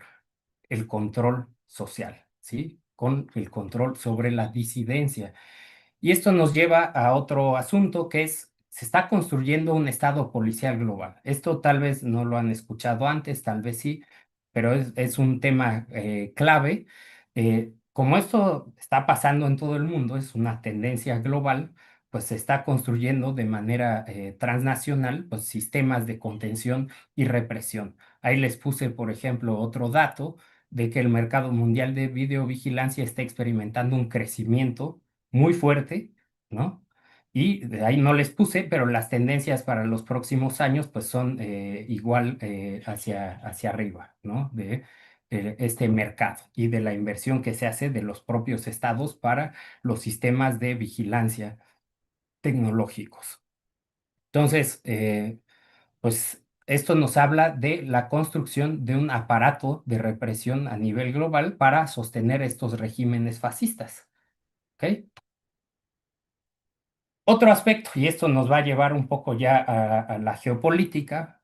el control social, ¿sí? Con el control sobre la disidencia. Y esto nos lleva a otro asunto, que es: se está construyendo un estado policial global. Esto tal vez no lo han escuchado antes, tal vez sí, pero es un tema clave. Como esto está pasando en todo el mundo, es una tendencia global, pues se está construyendo de manera transnacional, pues sistemas de contención y represión. Ahí les puse, por ejemplo, otro dato de que el mercado mundial de videovigilancia está experimentando un crecimiento muy fuerte, ¿no? Y de ahí no les puse, pero las tendencias para los próximos años pues son igual, hacia arriba, ¿no? De este mercado y de la inversión que se hace de los propios estados para los sistemas de vigilancia tecnológicos. Entonces, pues esto nos habla de la construcción de un aparato de represión a nivel global para sostener estos regímenes fascistas. ¿Ok? Otro aspecto, y esto nos va a llevar un poco ya a la geopolítica,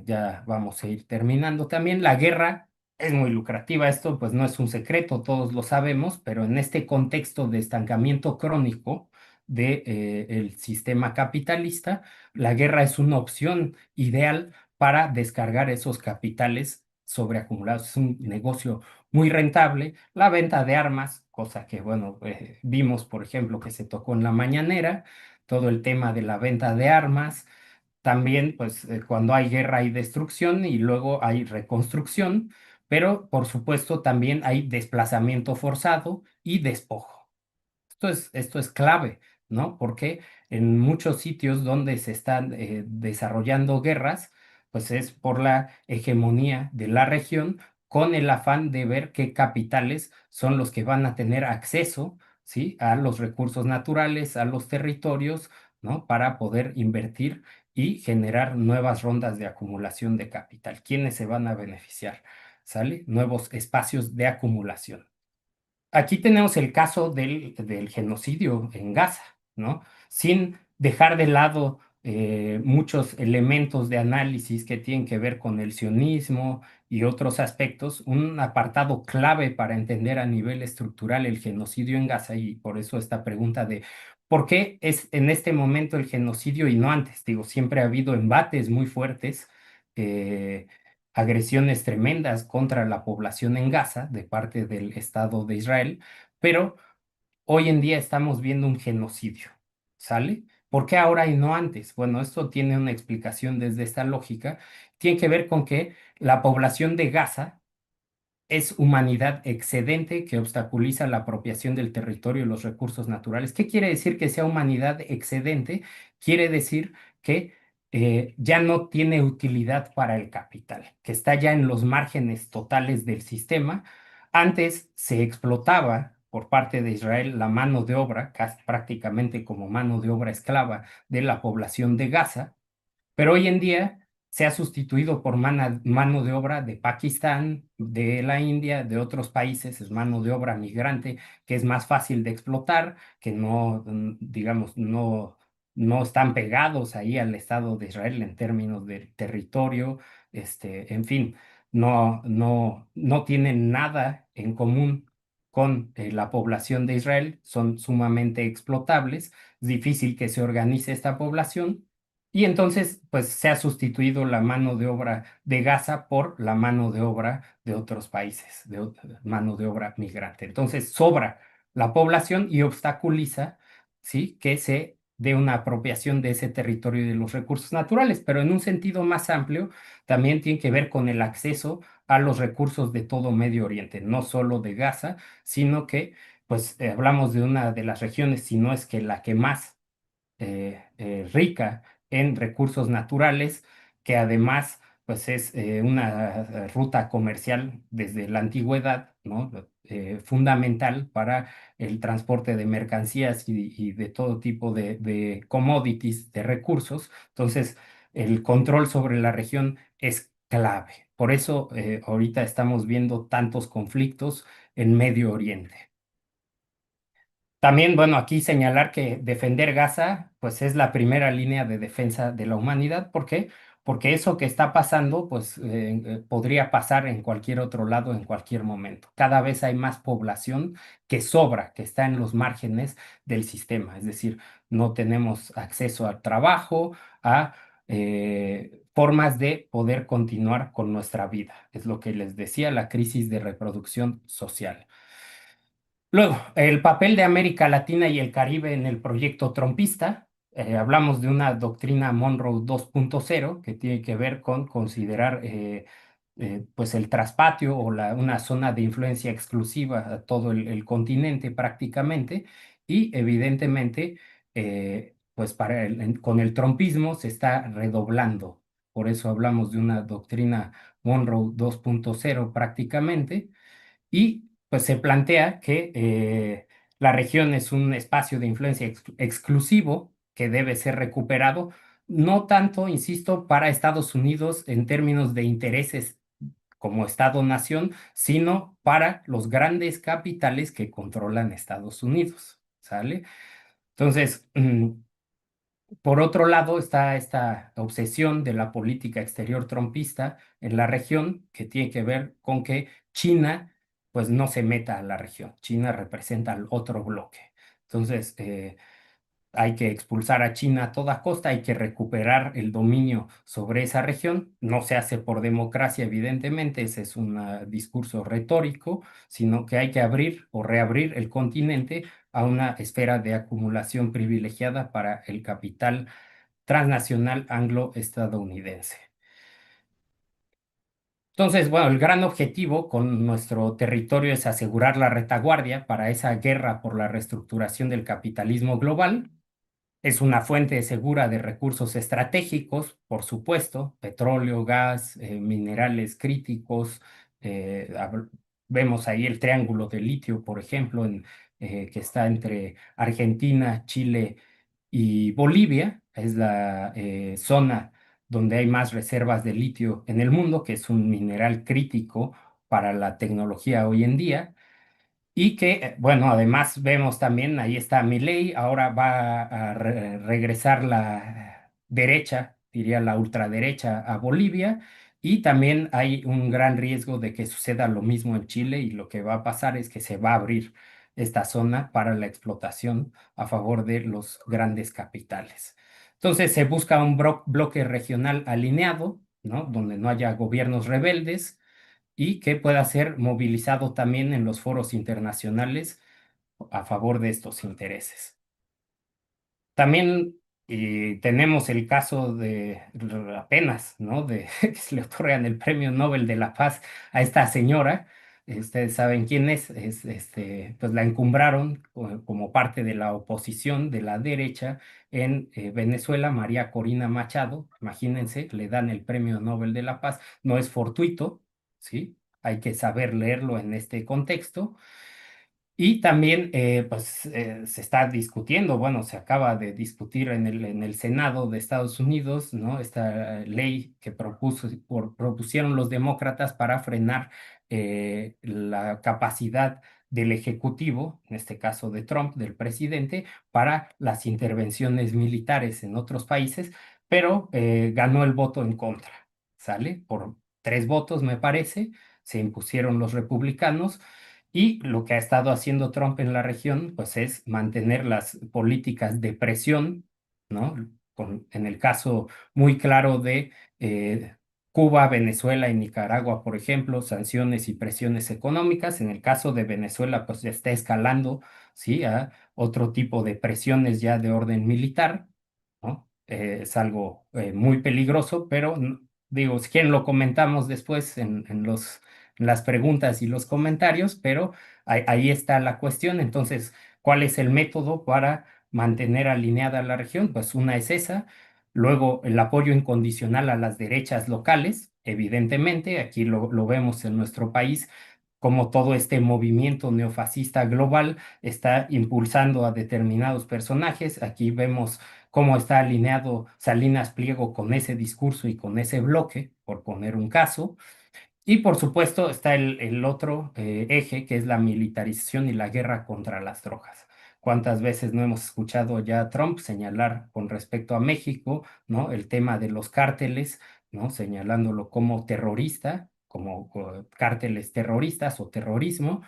ya vamos a ir terminando también. La guerra es muy lucrativa, esto pues no es un secreto, todos lo sabemos, pero en este contexto de estancamiento crónico del sistema capitalista, la guerra es una opción ideal para descargar esos capitales sobreacumulados. Es un negocio muy rentable. La venta de armas, cosa que, bueno, vimos, por ejemplo, que se tocó en la mañanera, todo el tema de la venta de armas. También, pues, cuando hay guerra hay destrucción y luego hay reconstrucción, pero por supuesto también hay desplazamiento forzado y despojo. Esto es clave, ¿no? Porque en muchos sitios donde se están desarrollando guerras, pues es por la hegemonía de la región, con el afán de ver qué capitales son los que van a tener acceso, ¿sí? A los recursos naturales, a los territorios, ¿no? Para poder invertir y generar nuevas rondas de acumulación de capital. ¿Quiénes se van a beneficiar? ¿Sale? Nuevos espacios de acumulación. Aquí tenemos el caso del genocidio en Gaza, ¿no? Sin dejar de lado muchos elementos de análisis que tienen que ver con el sionismo y otros aspectos, un apartado clave para entender a nivel estructural el genocidio en Gaza, y por eso esta pregunta de ¿por qué es en este momento el genocidio y no antes? Digo, siempre ha habido embates muy fuertes, eh, agresiones tremendas contra la población en Gaza de parte del Estado de Israel, pero hoy en día estamos viendo un genocidio, ¿sale? ¿Por qué ahora y no antes? Bueno, esto tiene una explicación desde esta lógica. Tiene que ver con que la población de Gaza es humanidad excedente que obstaculiza la apropiación del territorio y los recursos naturales. ¿Qué quiere decir que sea humanidad excedente? Quiere decir que ya no tiene utilidad para el capital, que está ya en los márgenes totales del sistema. Antes se explotaba por parte de Israel la mano de obra, casi prácticamente como mano de obra esclava de la población de Gaza, pero hoy en día se ha sustituido por mano de obra de Pakistán, de la India, de otros países, es mano de obra migrante que es más fácil de explotar, que no, digamos, no están pegados ahí al Estado de Israel en términos de territorio, en fin, no tienen nada en común con la población de Israel, son sumamente explotables, es difícil que se organice esta población. Y entonces, pues se ha sustituido la mano de obra de Gaza por la mano de obra de otros países, mano de obra migrante. Entonces, sobra la población y obstaculiza, ¿sí?, que se dé una apropiación de ese territorio y de los recursos naturales, pero en un sentido más amplio, también tiene que ver con el acceso a los recursos de todo Medio Oriente, no solo de Gaza, sino que, pues, hablamos de una de las regiones, si no es que la que más rica en recursos naturales, que además pues es una ruta comercial desde la antigüedad, ¿no? Fundamental para el transporte de mercancías y de todo tipo de commodities, de recursos. Entonces, el control sobre la región es clave. Por eso ahorita estamos viendo tantos conflictos en Medio Oriente. También, bueno, aquí señalar que defender Gaza, pues es la primera línea de defensa de la humanidad. ¿Por qué? Porque eso que está pasando, pues podría pasar en cualquier otro lado, en cualquier momento. Cada vez hay más población que sobra, que está en los márgenes del sistema. Es decir, no tenemos acceso al trabajo, a formas de poder continuar con nuestra vida. Es lo que les decía, la crisis de reproducción social. Luego, el papel de América Latina y el Caribe en el proyecto trompista. Hablamos de una doctrina Monroe 2.0 que tiene que ver con considerar pues el traspatio o una zona de influencia exclusiva a todo el continente prácticamente. Y evidentemente, pues con el trompismo se está redoblando. Por eso hablamos de una doctrina Monroe 2.0 prácticamente. Y pues se plantea que la región es un espacio de influencia exclusivo que debe ser recuperado, no tanto, insisto, para Estados Unidos en términos de intereses como Estado-nación, sino para los grandes capitales que controlan Estados Unidos, ¿sale? Entonces, por otro lado, está esta obsesión de la política exterior trumpista en la región, que tiene que ver con que China, pues, no se meta a la región. China representa al otro bloque. Entonces, hay que expulsar a China a toda costa, hay que recuperar el dominio sobre esa región. No se hace por democracia, evidentemente, ese es un discurso retórico, sino que hay que abrir o reabrir el continente a una esfera de acumulación privilegiada para el capital transnacional anglo-estadounidense. Entonces, bueno, el gran objetivo con nuestro territorio es asegurar la retaguardia para esa guerra por la reestructuración del capitalismo global. Es una fuente segura de recursos estratégicos, por supuesto, petróleo, gas, minerales críticos. Vemos ahí el triángulo de litio, por ejemplo, que está entre Argentina, Chile y Bolivia. Es la zona donde hay más reservas de litio en el mundo, que es un mineral crítico para la tecnología hoy en día. Y que, bueno, además vemos también, ahí está Milei, ahora va a regresar derecha, diría la ultraderecha, a Bolivia. Y también hay un gran riesgo de que suceda lo mismo en Chile y lo que va a pasar es que se va a abrir esta zona para la explotación a favor de los grandes capitales. Entonces se busca un bloque regional alineado, ¿no? Donde no haya gobiernos rebeldes y que pueda ser movilizado también en los foros internacionales a favor de estos intereses. También tenemos el caso de apenas, ¿no? De que se le otorgan el Premio Nobel de la Paz a esta señora. Ustedes saben quién es pues la encumbraron como parte de la oposición de la derecha en Venezuela, María Corina Machado. Imagínense, le dan el Premio Nobel de la Paz. No es fortuito, ¿sí? Hay que saber leerlo en este contexto. Y también pues, se está discutiendo, bueno, se acaba de discutir en el Senado de Estados Unidos, ¿no? Esta ley que propusieron los demócratas para frenar la capacidad del Ejecutivo, en este caso de Trump, del presidente, para las intervenciones militares en otros países, pero ganó el voto en contra, ¿sale? Por 3 votos, me parece, se impusieron los republicanos. Y lo que ha estado haciendo Trump en la región, pues es mantener las políticas de presión, ¿no? En el caso muy claro de Cuba, Venezuela y Nicaragua, por ejemplo, sanciones y presiones económicas. En el caso de Venezuela, pues ya está escalando, ¿sí? A otro tipo de presiones ya de orden militar, ¿no? Es algo muy peligroso, pero digo, si quieren lo comentamos después en las preguntas y los comentarios, pero ahí está la cuestión. Entonces, ¿cuál es el método para mantener alineada la región? Pues una es esa. Luego, el apoyo incondicional a las derechas locales, evidentemente, aquí lo vemos en nuestro país, como todo este movimiento neofascista global está impulsando a determinados personajes. Aquí vemos cómo está alineado Salinas Pliego con ese discurso y con ese bloque, por poner un caso. Y por supuesto está el otro eje, que es la militarización y la guerra contra las drogas. ¿Cuántas veces no hemos escuchado ya a Trump señalar con respecto a México, ¿no? El tema de los cárteles, ¿no? Señalándolo como terrorista, como cárteles terroristas o terrorismo.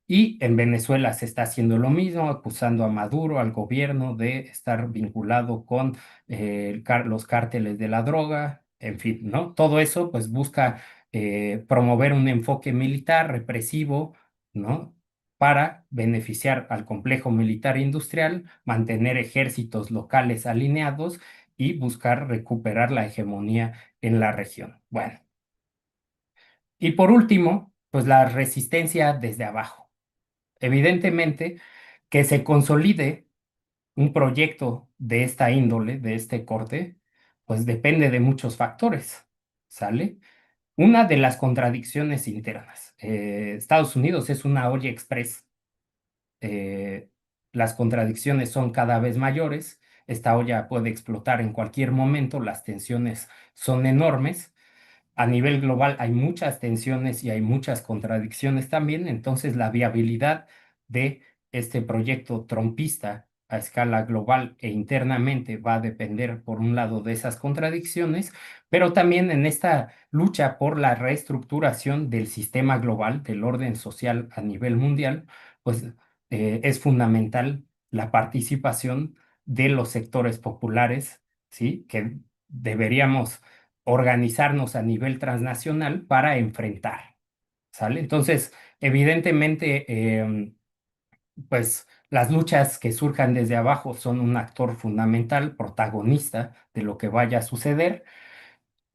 Y en Venezuela se está haciendo lo mismo, acusando a Maduro, al gobierno, de estar vinculado con los cárteles de la droga, en fin, ¿no? Todo eso pues busca promover un enfoque militar represivo, ¿no? Para beneficiar al complejo militar industrial, mantener ejércitos locales alineados y buscar recuperar la hegemonía en la región. Bueno, y por último, pues la resistencia desde abajo. Evidentemente, que se consolide un proyecto de esta índole, de este corte, pues depende de muchos factores, ¿sale? Una de las contradicciones internas. Estados Unidos es una olla express. eh, las contradicciones son cada vez mayores. Esta olla puede explotar en cualquier momento, las tensiones son enormes. A nivel global hay muchas tensiones y hay muchas contradicciones también, entonces la viabilidad de este proyecto trompista a escala global e internamente va a depender, por un lado, de esas contradicciones, pero también en esta lucha por la reestructuración del sistema global, del orden social a nivel mundial, pues es fundamental la participación de los sectores populares, ¿sí? Que deberíamos organizarnos a nivel transnacional para enfrentar, ¿sale? Entonces, evidentemente, pues las luchas que surjan desde abajo son un actor fundamental, protagonista de lo que vaya a suceder.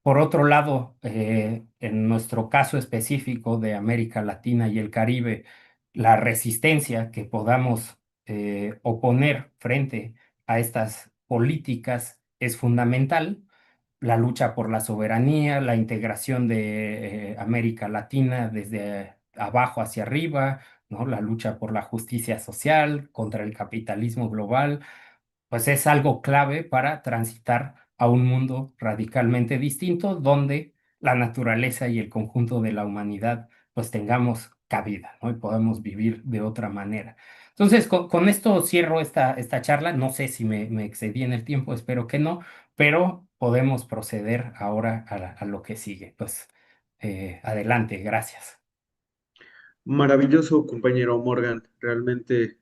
Por otro lado, en nuestro caso específico de América Latina y el Caribe, la resistencia que podamos oponer frente a estas políticas es fundamental. La lucha por la soberanía, la integración de América Latina desde abajo hacia arriba, ¿no? La lucha por la justicia social, contra el capitalismo global, pues es algo clave para transitar a un mundo radicalmente distinto donde la naturaleza y el conjunto de la humanidad pues tengamos cabida, ¿no? Y podamos vivir de otra manera. Entonces, con esto cierro esta charla. No sé si me excedí en el tiempo, espero que no, pero podemos proceder ahora a lo que sigue. Pues adelante, gracias. Maravilloso, compañero Morgan. Realmente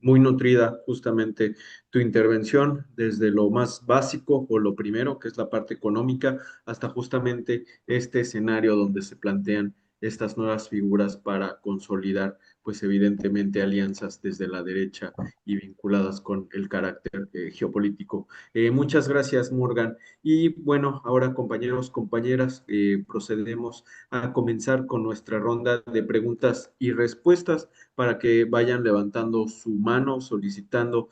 muy nutrida justamente tu intervención, desde lo más básico o lo primero, que es la parte económica, hasta justamente este escenario donde se plantean estas nuevas figuras para consolidar, pues evidentemente, alianzas desde la derecha y vinculadas con el carácter geopolítico. Muchas gracias, Morgan. Y bueno, ahora compañeros, compañeras, procedemos a comenzar con nuestra ronda de preguntas y respuestas para que vayan levantando su mano, solicitando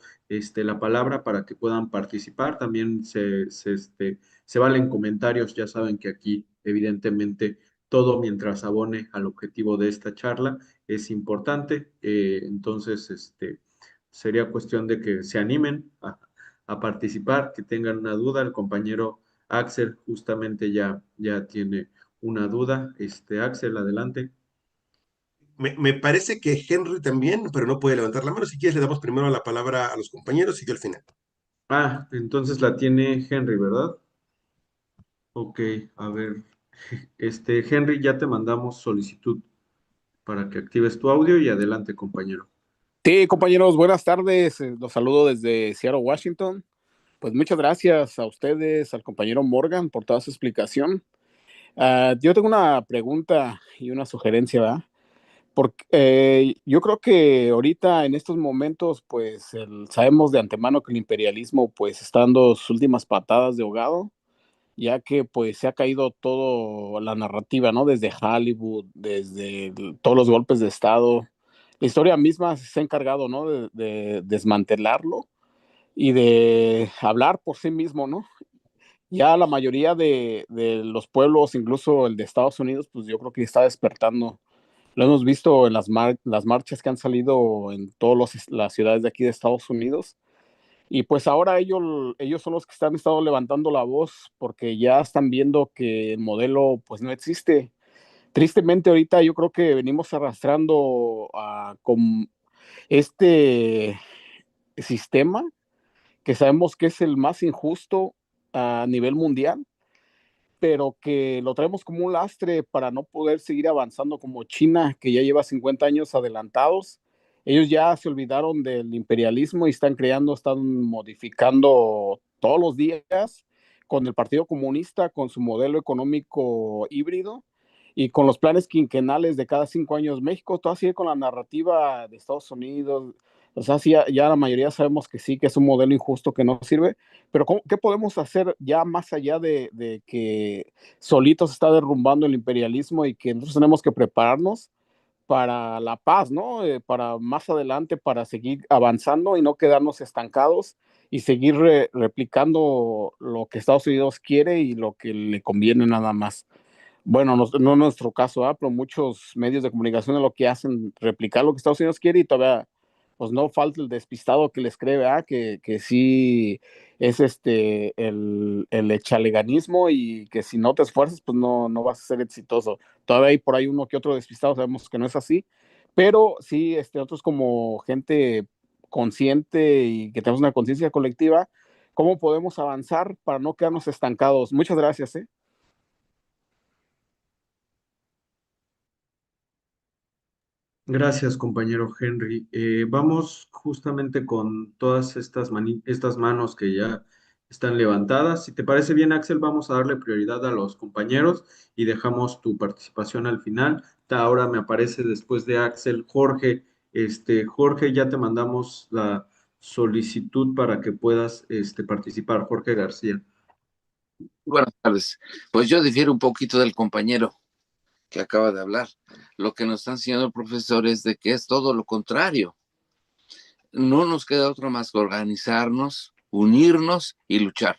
la palabra para que puedan participar. También se valen comentarios, ya saben que aquí evidentemente todo mientras abone al objetivo de esta charla es importante. Entonces, sería cuestión de que se animen a participar, que tengan una duda. El compañero Axel justamente ya tiene una duda. Axel, adelante. Me parece que Henry también, pero no puede levantar la mano. Si quieres, le damos primero la palabra a los compañeros y yo al final. Ah, entonces la tiene Henry, ¿verdad? Ok, a ver. Henry, ya te mandamos solicitud para que actives tu audio y adelante, compañero. Sí, compañeros, buenas tardes. Los saludo desde Seattle, Washington. Pues muchas gracias a ustedes, al compañero Morgan, por toda su explicación. Yo tengo una pregunta y una sugerencia, ¿verdad? Porque yo creo que ahorita en estos momentos, pues sabemos de antemano que el imperialismo pues está dando sus últimas patadas de ahogado, ya que pues se ha caído toda la narrativa, ¿no? Desde Hollywood, desde todos los golpes de Estado. La historia misma se ha encargado, ¿no? De desmantelarlo y de hablar por sí mismo, ¿no? Ya la mayoría de los pueblos, incluso el de Estados Unidos, pues yo creo que está despertando. Lo hemos visto en las marchas que han salido en todas las ciudades de aquí de Estados Unidos. Y pues ahora ellos son los que están estado levantando la voz porque ya están viendo que el modelo pues no existe. Tristemente ahorita yo creo que venimos arrastrando con este sistema que sabemos que es el más injusto a nivel mundial, pero que lo traemos como un lastre para no poder seguir avanzando como China, que ya lleva 50 años adelantados. Ellos ya se olvidaron del imperialismo y están creando, están modificando todos los días con el Partido Comunista, con su modelo económico híbrido y con los planes quinquenales de cada 5 años. México todo sigue con la narrativa de Estados Unidos. O sea, sí, ya la mayoría sabemos que sí, que es un modelo injusto que no sirve, pero ¿qué podemos hacer ya más allá de que solito se está derrumbando el imperialismo y que nosotros tenemos que prepararnos para la paz, ¿no? Para más adelante, para seguir avanzando y no quedarnos estancados y seguir replicando lo que Estados Unidos quiere y lo que le conviene nada más. Bueno, no en nuestro caso, pero muchos medios de comunicación es lo que hacen, replicar lo que Estados Unidos quiere y todavía pues no falta el despistado que les cree, que sí es el echaleganismo y que si no te esfuerzas, pues no vas a ser exitoso. Todavía hay por ahí uno que otro despistado, sabemos que no es así, pero sí, nosotros como gente consciente y que tenemos una conciencia colectiva, ¿cómo podemos avanzar para no quedarnos estancados? Muchas gracias, ¿eh? Gracias, compañero Henry. Vamos justamente con todas estas manos que ya están levantadas. Si te parece bien, Axel, vamos a darle prioridad a los compañeros y dejamos tu participación al final. Ahora me aparece después de Axel Jorge. Jorge, ya te mandamos la solicitud para que puedas participar. Jorge García. Buenas tardes. Pues yo difiero un poquito del compañero que acaba de hablar. Lo que nos está enseñando el profesor es de que es todo lo contrario. No nos queda otra más que organizarnos, unirnos y luchar.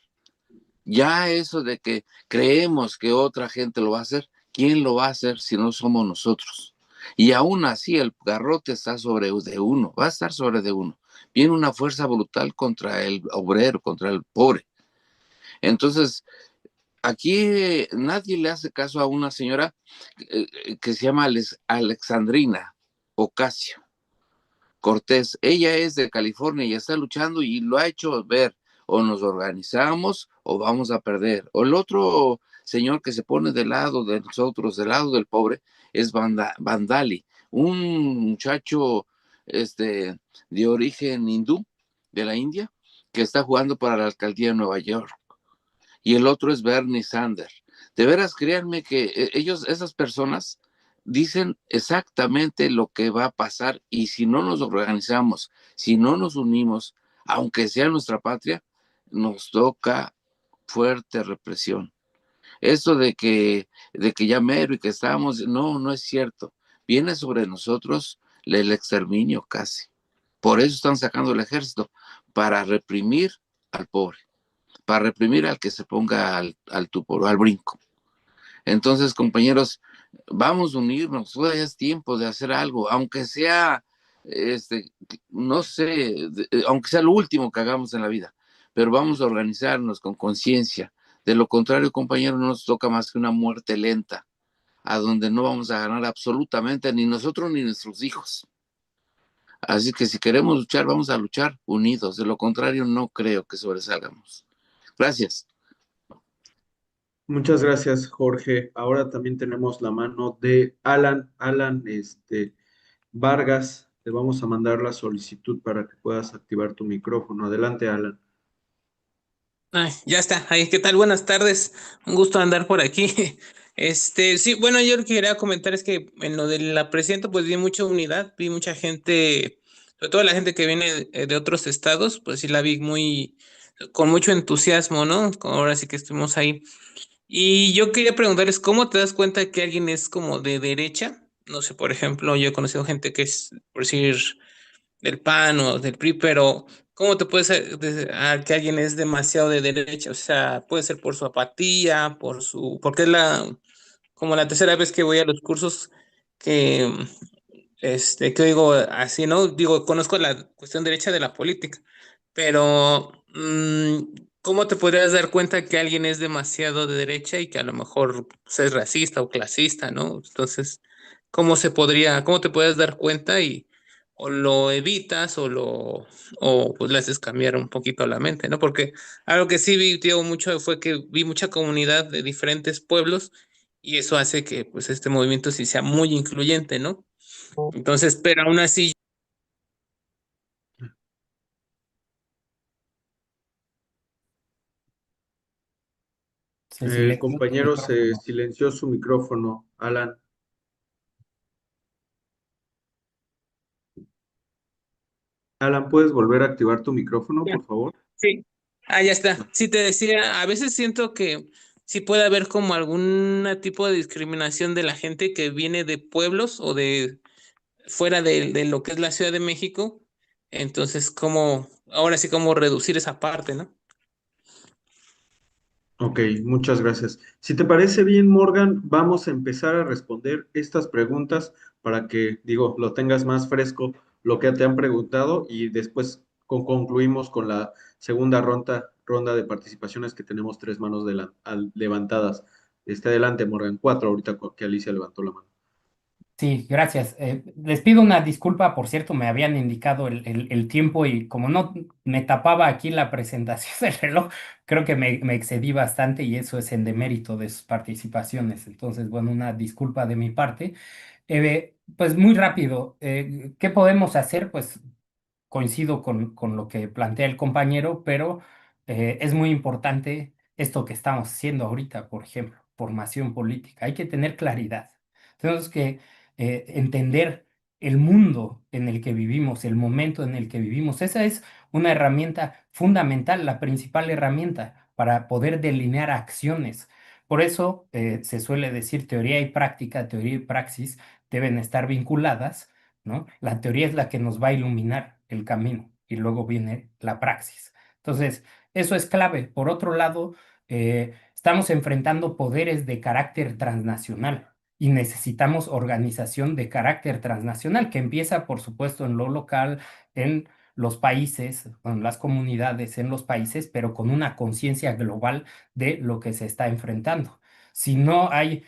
Ya eso de que creemos que otra gente lo va a hacer, ¿quién lo va a hacer si no somos nosotros? Y aún así el garrote está sobre de uno, va a estar sobre de uno. Viene una fuerza brutal contra el obrero, contra el pobre. Entonces, aquí nadie le hace caso a una señora que se llama Alexandrina Ocasio Cortés. Ella es de California y está luchando y lo ha hecho ver. o nos organizamos o vamos a perder. O el otro señor que se pone del lado de nosotros, del lado del pobre, es Vandali, un muchacho de origen hindú de la India que está jugando para la alcaldía de Nueva York. Y el otro es Bernie Sanders. De veras, créanme que esas personas dicen exactamente lo que va a pasar, y si no nos organizamos, si no nos unimos, aunque sea nuestra patria, nos toca fuerte represión. Esto de que ya mero y que estamos, no es cierto. Viene sobre nosotros el exterminio casi. Por eso están sacando el ejército, para reprimir al pobre, para reprimir al que se ponga al tupor, al brinco. Entonces, compañeros, vamos a unirnos, todavía es tiempo de hacer algo, aunque sea, no sé, aunque sea lo último que hagamos en la vida, pero vamos a organizarnos con conciencia. De lo contrario, compañeros, no nos toca más que una muerte lenta, a donde no vamos a ganar absolutamente ni nosotros ni nuestros hijos. Así que si queremos luchar, vamos a luchar unidos. De lo contrario, no creo que sobresalgamos. Gracias. Muchas gracias, Jorge. Ahora también tenemos la mano de Alan. Alan, Vargas, te vamos a mandar la solicitud para que puedas activar tu micrófono. Adelante, Alan. Ay, ya está. Ay, ¿qué tal? Buenas tardes. Un gusto andar por aquí. Sí, bueno, yo lo que quería comentar es que en lo de la presidenta, pues vi mucha unidad, vi mucha gente, sobre todo la gente que viene de otros estados, pues sí la vi con mucho entusiasmo, ¿no? Ahora sí que estuvimos ahí. Y yo quería preguntarles, ¿cómo te das cuenta que alguien es como de derecha? No sé, por ejemplo, yo he conocido gente que es, por decir, del PAN o del PRI, pero ¿cómo te puedes que alguien es demasiado de derecha? O sea, puede ser por su apatía, porque es como la tercera vez que voy a los cursos que, que digo así, ¿no? Digo, conozco la cuestión derecha de la política, pero ¿cómo te podrías dar cuenta que alguien es demasiado de derecha y que a lo mejor pues, es racista o clasista, ¿no? Entonces, cómo te puedes dar cuenta y o lo evitas o pues le haces cambiar un poquito la mente, ¿no? Porque algo que sí vi, tío, mucho fue que vi mucha comunidad de diferentes pueblos y eso hace que pues este movimiento sí sea muy incluyente, ¿no? Entonces, pero aún así. Se El silenció tu compañero se micrófono. silenció su micrófono. Alan. Alan, ¿puedes volver a activar tu micrófono, Ya, por favor? sí. Ya está. Sí, te decía, a veces siento que sí puede haber como algún tipo de discriminación de la gente que viene de pueblos o de fuera de lo que es la Ciudad de México. Entonces, ahora sí, como reducir esa parte, ¿no? Ok, muchas gracias. Si te parece bien, Morgan, vamos a empezar a responder estas preguntas para que, digo, lo tengas más fresco lo que te han preguntado y después concluimos con la segunda ronda de participaciones que tenemos tres manos levantadas. Adelante, Morgan, cuatro ahorita que Alicia levantó la mano. Sí, gracias. Les pido una disculpa, por cierto, me habían indicado el tiempo y como no me tapaba aquí la presentación del reloj, creo que me excedí bastante y eso es en demérito de sus participaciones. Entonces, bueno, una disculpa de mi parte. Pues muy rápido, ¿qué podemos hacer? Pues coincido con lo que plantea el compañero, pero es muy importante esto que estamos haciendo ahorita, por ejemplo, formación política. Hay que tener claridad. Tenemos que entender el mundo en el que vivimos, el momento en el que vivimos. Esa es una herramienta fundamental, la principal herramienta para poder delinear acciones. Por eso se suele decir teoría y práctica, teoría y praxis deben estar vinculadas, ¿no? La teoría es la que nos va a iluminar el camino y luego viene la praxis. Entonces, eso es clave. Por otro lado, estamos enfrentando poderes de carácter transnacional y necesitamos organización de carácter transnacional que empieza, por supuesto, en lo local, en los países, en las comunidades, en los países, pero con una conciencia global de lo que se está enfrentando. Si no hay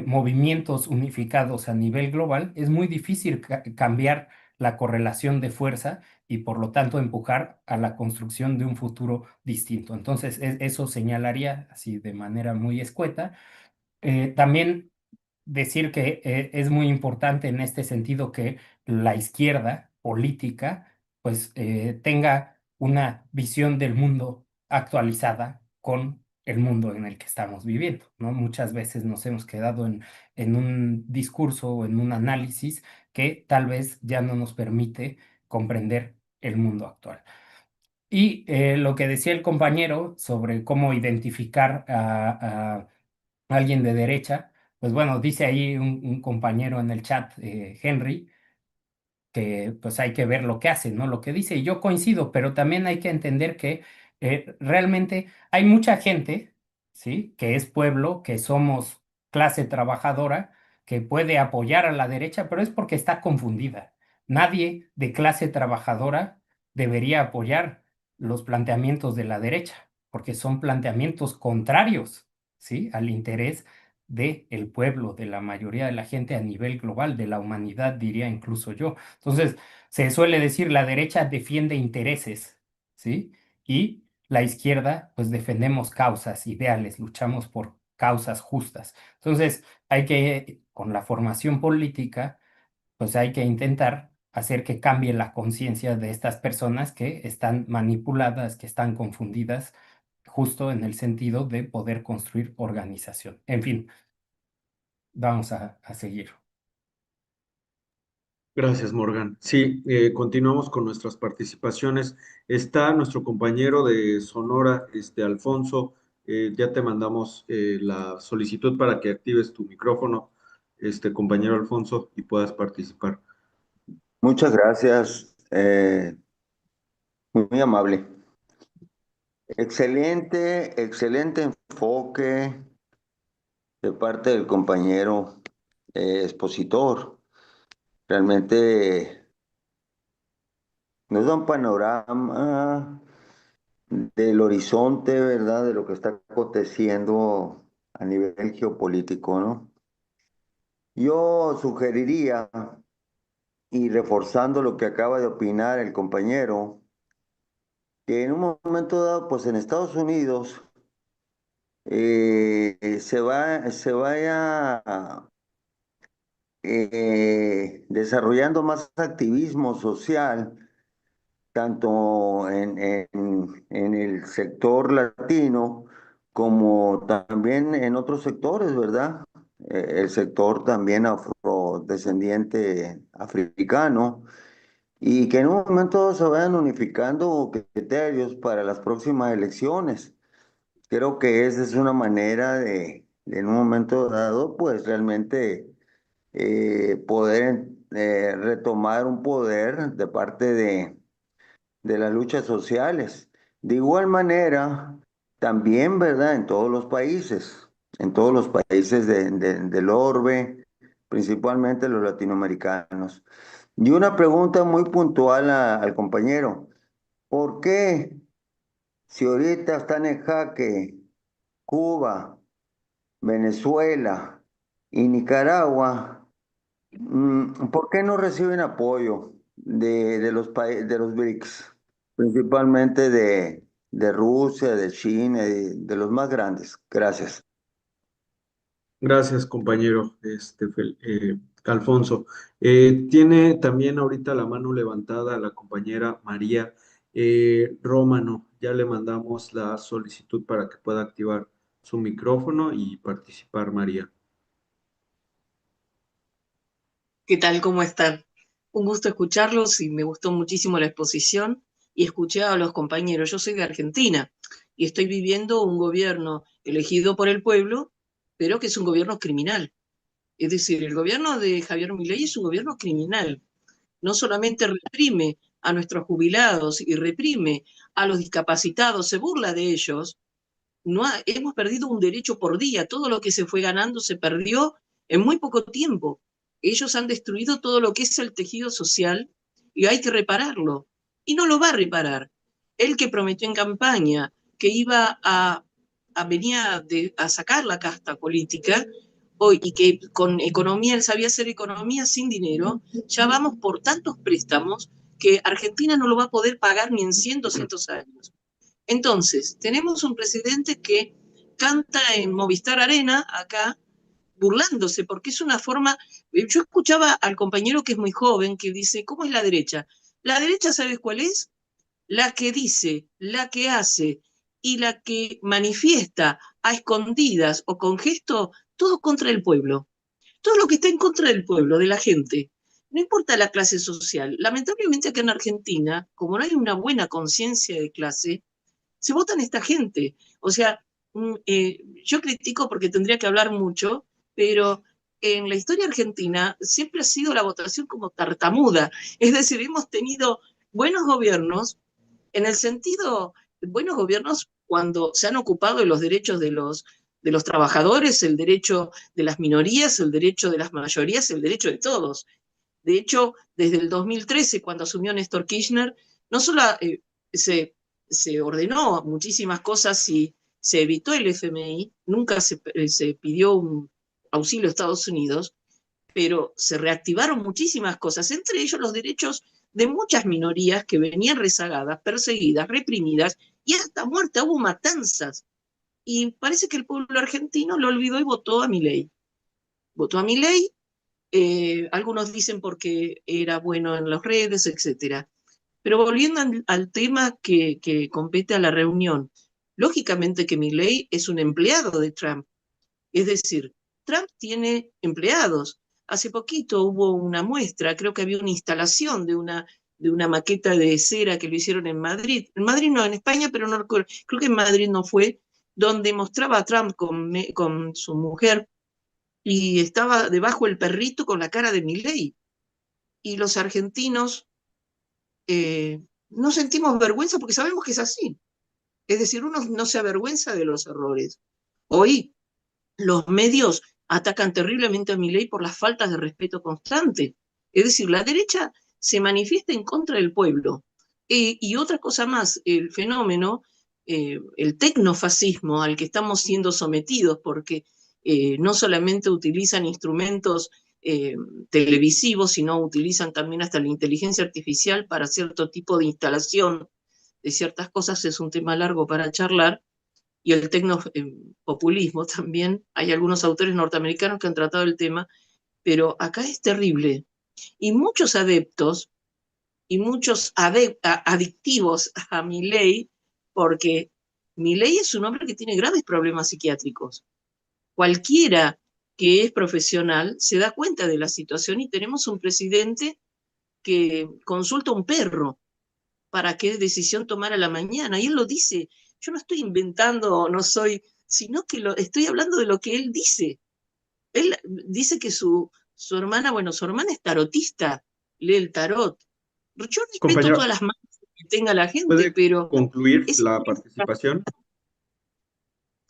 movimientos unificados a nivel global, es muy difícil cambiar la correlación de fuerza y por lo tanto empujar a la construcción de un futuro distinto. Entonces, eso señalaría así de manera muy escueta. También decir que es muy importante en este sentido que la izquierda política pues tenga una visión del mundo actualizada con el mundo en el que estamos viviendo, ¿no? Muchas veces nos hemos quedado en un discurso o en un análisis que tal vez ya no nos permite comprender el mundo actual. Y lo que decía el compañero sobre cómo identificar a alguien de derecha, pues bueno, dice ahí un compañero en el chat, Henry, que pues hay que ver lo que hace, ¿no? Lo que dice, y yo coincido, pero también hay que entender que realmente hay mucha gente, ¿sí? Que es pueblo, que somos clase trabajadora, que puede apoyar a la derecha, pero es porque está confundida. Nadie de clase trabajadora debería apoyar los planteamientos de la derecha, porque son planteamientos contrarios, ¿sí? Al interés del pueblo, de la mayoría de la gente a nivel global, de la humanidad, diría incluso yo. Entonces, se suele decir la derecha defiende intereses, ¿sí? Y la izquierda, pues defendemos causas, ideales, luchamos por causas justas. Entonces, hay que, con la formación política, pues hay que intentar hacer que cambie la conciencia de estas personas que están manipuladas, que están confundidas, justo en el sentido de poder construir organización. En fin, vamos a seguir. Gracias, Morgan. Sí, continuamos con nuestras participaciones. Está nuestro compañero de Sonora, Alfonso. Ya te mandamos la solicitud para que actives tu micrófono, compañero Alfonso, y puedas participar. Muchas gracias, muy amable. Excelente, excelente enfoque de parte del compañero expositor. Realmente nos da un panorama del horizonte, ¿verdad? De lo que está aconteciendo a nivel geopolítico, ¿no? Yo sugeriría, y reforzando lo que acaba de opinar el compañero, que en un momento dado, pues en Estados Unidos, se vaya desarrollando más activismo social, tanto en el sector latino como también en otros sectores, ¿verdad? El sector también afrodescendiente africano, y que en un momento se vayan unificando criterios para las próximas elecciones. Creo que esa es una manera de en un momento dado, pues realmente poder retomar un poder de parte de las luchas sociales. De igual manera, también, ¿verdad? En todos los países del orbe, principalmente los latinoamericanos. Y una pregunta muy puntual al compañero. ¿Por qué, si ahorita están en jaque Cuba, Venezuela y Nicaragua, por qué no reciben apoyo de los BRICS, principalmente de Rusia, de China, de los más grandes? Gracias. Gracias, compañero, Alfonso. Tiene también ahorita la mano levantada la compañera María Rómano. Ya le mandamos la solicitud para que pueda activar su micrófono y participar, María. ¿Qué tal? ¿Cómo están? Un gusto escucharlos y me gustó muchísimo la exposición y escuché a los compañeros. Yo soy de Argentina y estoy viviendo un gobierno elegido por el pueblo, pero que es un gobierno criminal. Es decir, el gobierno de Javier Milei es un gobierno criminal. No solamente reprime a nuestros jubilados y reprime a los discapacitados, se burla de ellos. Hemos perdido un derecho por día. Todo lo que se fue ganando se perdió en muy poco tiempo. Ellos han destruido todo lo que es el tejido social y hay que repararlo. Y no lo va a reparar. Él que prometió en campaña que iba venía a sacar la casta política hoy, y que con economía, él sabía hacer economía sin dinero, ya vamos por tantos préstamos que Argentina no lo va a poder pagar ni en 100, 200 años. Entonces, tenemos un presidente que canta en Movistar Arena, acá, burlándose, porque es una forma... Yo escuchaba al compañero que es muy joven, que dice, ¿cómo es la derecha? La derecha, ¿sabes cuál es? La que dice, la que hace y la que manifiesta a escondidas o con gesto, todo contra el pueblo. Todo lo que está en contra del pueblo, de la gente. No importa la clase social. Lamentablemente acá en Argentina, como no hay una buena conciencia de clase, se votan esta gente. O sea, yo critico porque tendría que hablar mucho, pero en la historia argentina siempre ha sido la votación como tartamuda. Es decir, hemos tenido buenos gobiernos en el sentido, buenos gobiernos cuando se han ocupado de los derechos de los trabajadores, el derecho de las minorías, el derecho de las mayorías, el derecho de todos. De hecho, desde el 2013, cuando asumió Néstor Kirchner, no solo se ordenó muchísimas cosas y se evitó el FMI, nunca se pidió un auxilio a Estados Unidos, pero se reactivaron muchísimas cosas, entre ellos los derechos de muchas minorías que venían rezagadas, perseguidas, reprimidas y hasta muertas, hubo matanzas. Y parece que el pueblo argentino lo olvidó y votó a Milei. Votó a Milei, algunos dicen porque era bueno en las redes, etc. Pero volviendo al tema que compete a la reunión, lógicamente que Milei es un empleado de Trump. Es decir, Trump tiene empleados. Hace poquito hubo una muestra, creo que había una instalación de una maqueta de cera que lo hicieron en Madrid. En Madrid no, en España, pero no recuerdo, creo que en Madrid no fue, donde mostraba a Trump con su mujer y estaba debajo el perrito con la cara de Milei. Y los argentinos no sentimos vergüenza porque sabemos que es así. Es decir, uno no se avergüenza de los errores. Hoy los medios atacan terriblemente a Milei por las faltas de respeto constante. Es decir, la derecha se manifiesta en contra del pueblo. Y otra cosa más, el fenómeno, el tecnofascismo al que estamos siendo sometidos, porque no solamente utilizan instrumentos televisivos, sino utilizan también hasta la inteligencia artificial para cierto tipo de instalación de ciertas cosas, es un tema largo para charlar, y el tecnopopulismo también. Hay algunos autores norteamericanos que han tratado el tema, pero acá es terrible. Y muchos adeptos y muchos adictivos a Milei, porque Milei es un hombre que tiene graves problemas psiquiátricos. Cualquiera que es profesional se da cuenta de la situación y tenemos un presidente que consulta a un perro para qué decisión tomar a la mañana. Y él lo dice. Yo no estoy inventando, no soy, sino que estoy hablando de lo que él dice. Él dice que su hermana, bueno, su hermana es tarotista, lee el tarot. Yo respeto Compañero, todas las manos que tenga la gente, ¿puede pero... concluir la participación?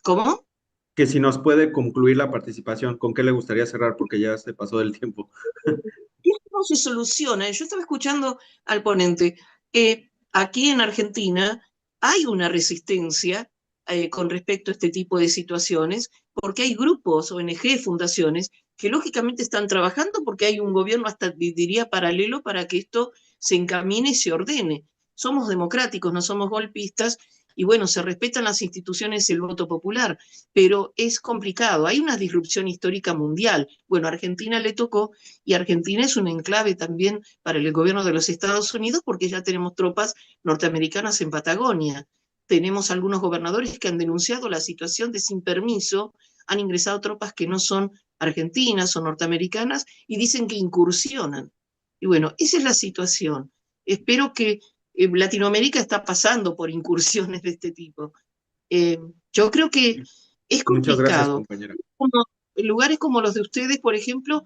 ¿Cómo? Que si nos puede concluir la participación, ¿con qué le gustaría cerrar? Porque ya se pasó del tiempo. ¿Cómo se soluciona? Yo estaba escuchando al ponente. Aquí en Argentina hay una resistencia con respecto a este tipo de situaciones, porque hay grupos, ONG, fundaciones, que lógicamente están trabajando porque hay un gobierno hasta diría paralelo para que esto se encamine y se ordene. Somos democráticos, no somos golpistas, y bueno, se respetan las instituciones y el voto popular, pero es complicado. Hay una disrupción histórica mundial. Bueno, a Argentina le tocó, y Argentina es un enclave también para el gobierno de los Estados Unidos porque ya tenemos tropas norteamericanas en Patagonia. Tenemos algunos gobernadores que han denunciado la situación de sin permiso, han ingresado tropas que no son argentinas o norteamericanas y dicen que incursionan. Y bueno, esa es la situación. Espero que Latinoamérica está pasando por incursiones de este tipo. Yo creo que es Muchas gracias, complicado. compañera. Lugares como los de ustedes, por ejemplo,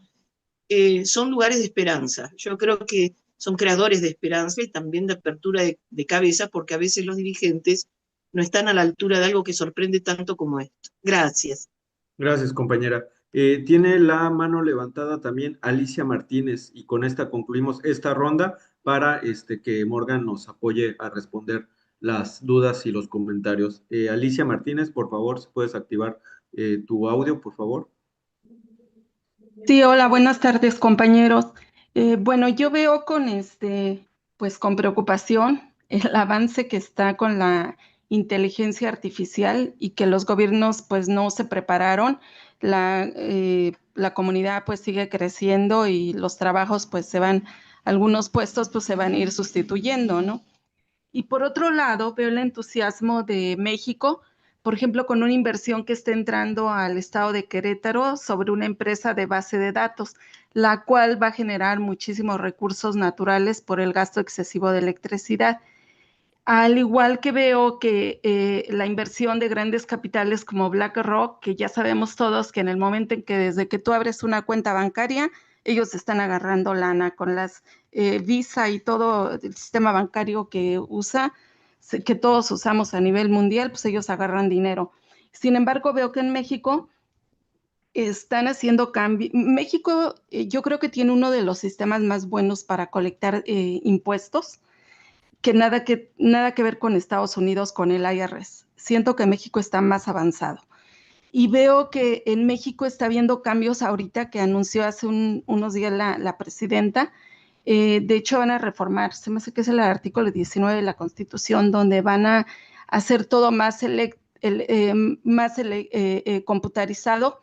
son lugares de esperanza. Yo creo que son creadores de esperanza y también de apertura de cabeza, porque a veces los dirigentes no están a la altura de algo que sorprende tanto como esto. Gracias. Gracias, compañera. Tiene la mano levantada también Alicia Martínez y con esta concluimos esta ronda para que Morgan nos apoye a responder las dudas y los comentarios. Alicia Martínez, por favor, si puedes activar tu audio, por favor. Sí, hola, buenas tardes, compañeros. Bueno, yo veo con pues con preocupación el avance que está con la inteligencia artificial y que los gobiernos pues no se prepararon. La comunidad pues sigue creciendo y los trabajos pues algunos puestos pues se van a ir sustituyendo, ¿no? Y por otro lado, veo el entusiasmo de México, por ejemplo, con una inversión que está entrando al estado de Querétaro sobre una empresa de base de datos, la cual va a generar muchísimos recursos naturales por el gasto excesivo de electricidad. Al igual que veo que la inversión de grandes capitales como BlackRock, que ya sabemos todos que en el momento en que desde que tú abres una cuenta bancaria, ellos están agarrando lana con las Visa y todo el sistema bancario que que todos usamos a nivel mundial, pues ellos agarran dinero. Sin embargo, veo que en México están haciendo cambios. México, yo creo que tiene uno de los sistemas más buenos para colectar impuestos que nada que ver con Estados Unidos, con el IRS. Siento que México está más avanzado. Y veo que en México está habiendo cambios ahorita que anunció hace unos días la presidenta. De hecho, van a reformar, se me hace que es el artículo 19 de la Constitución, donde van a hacer todo más, computarizado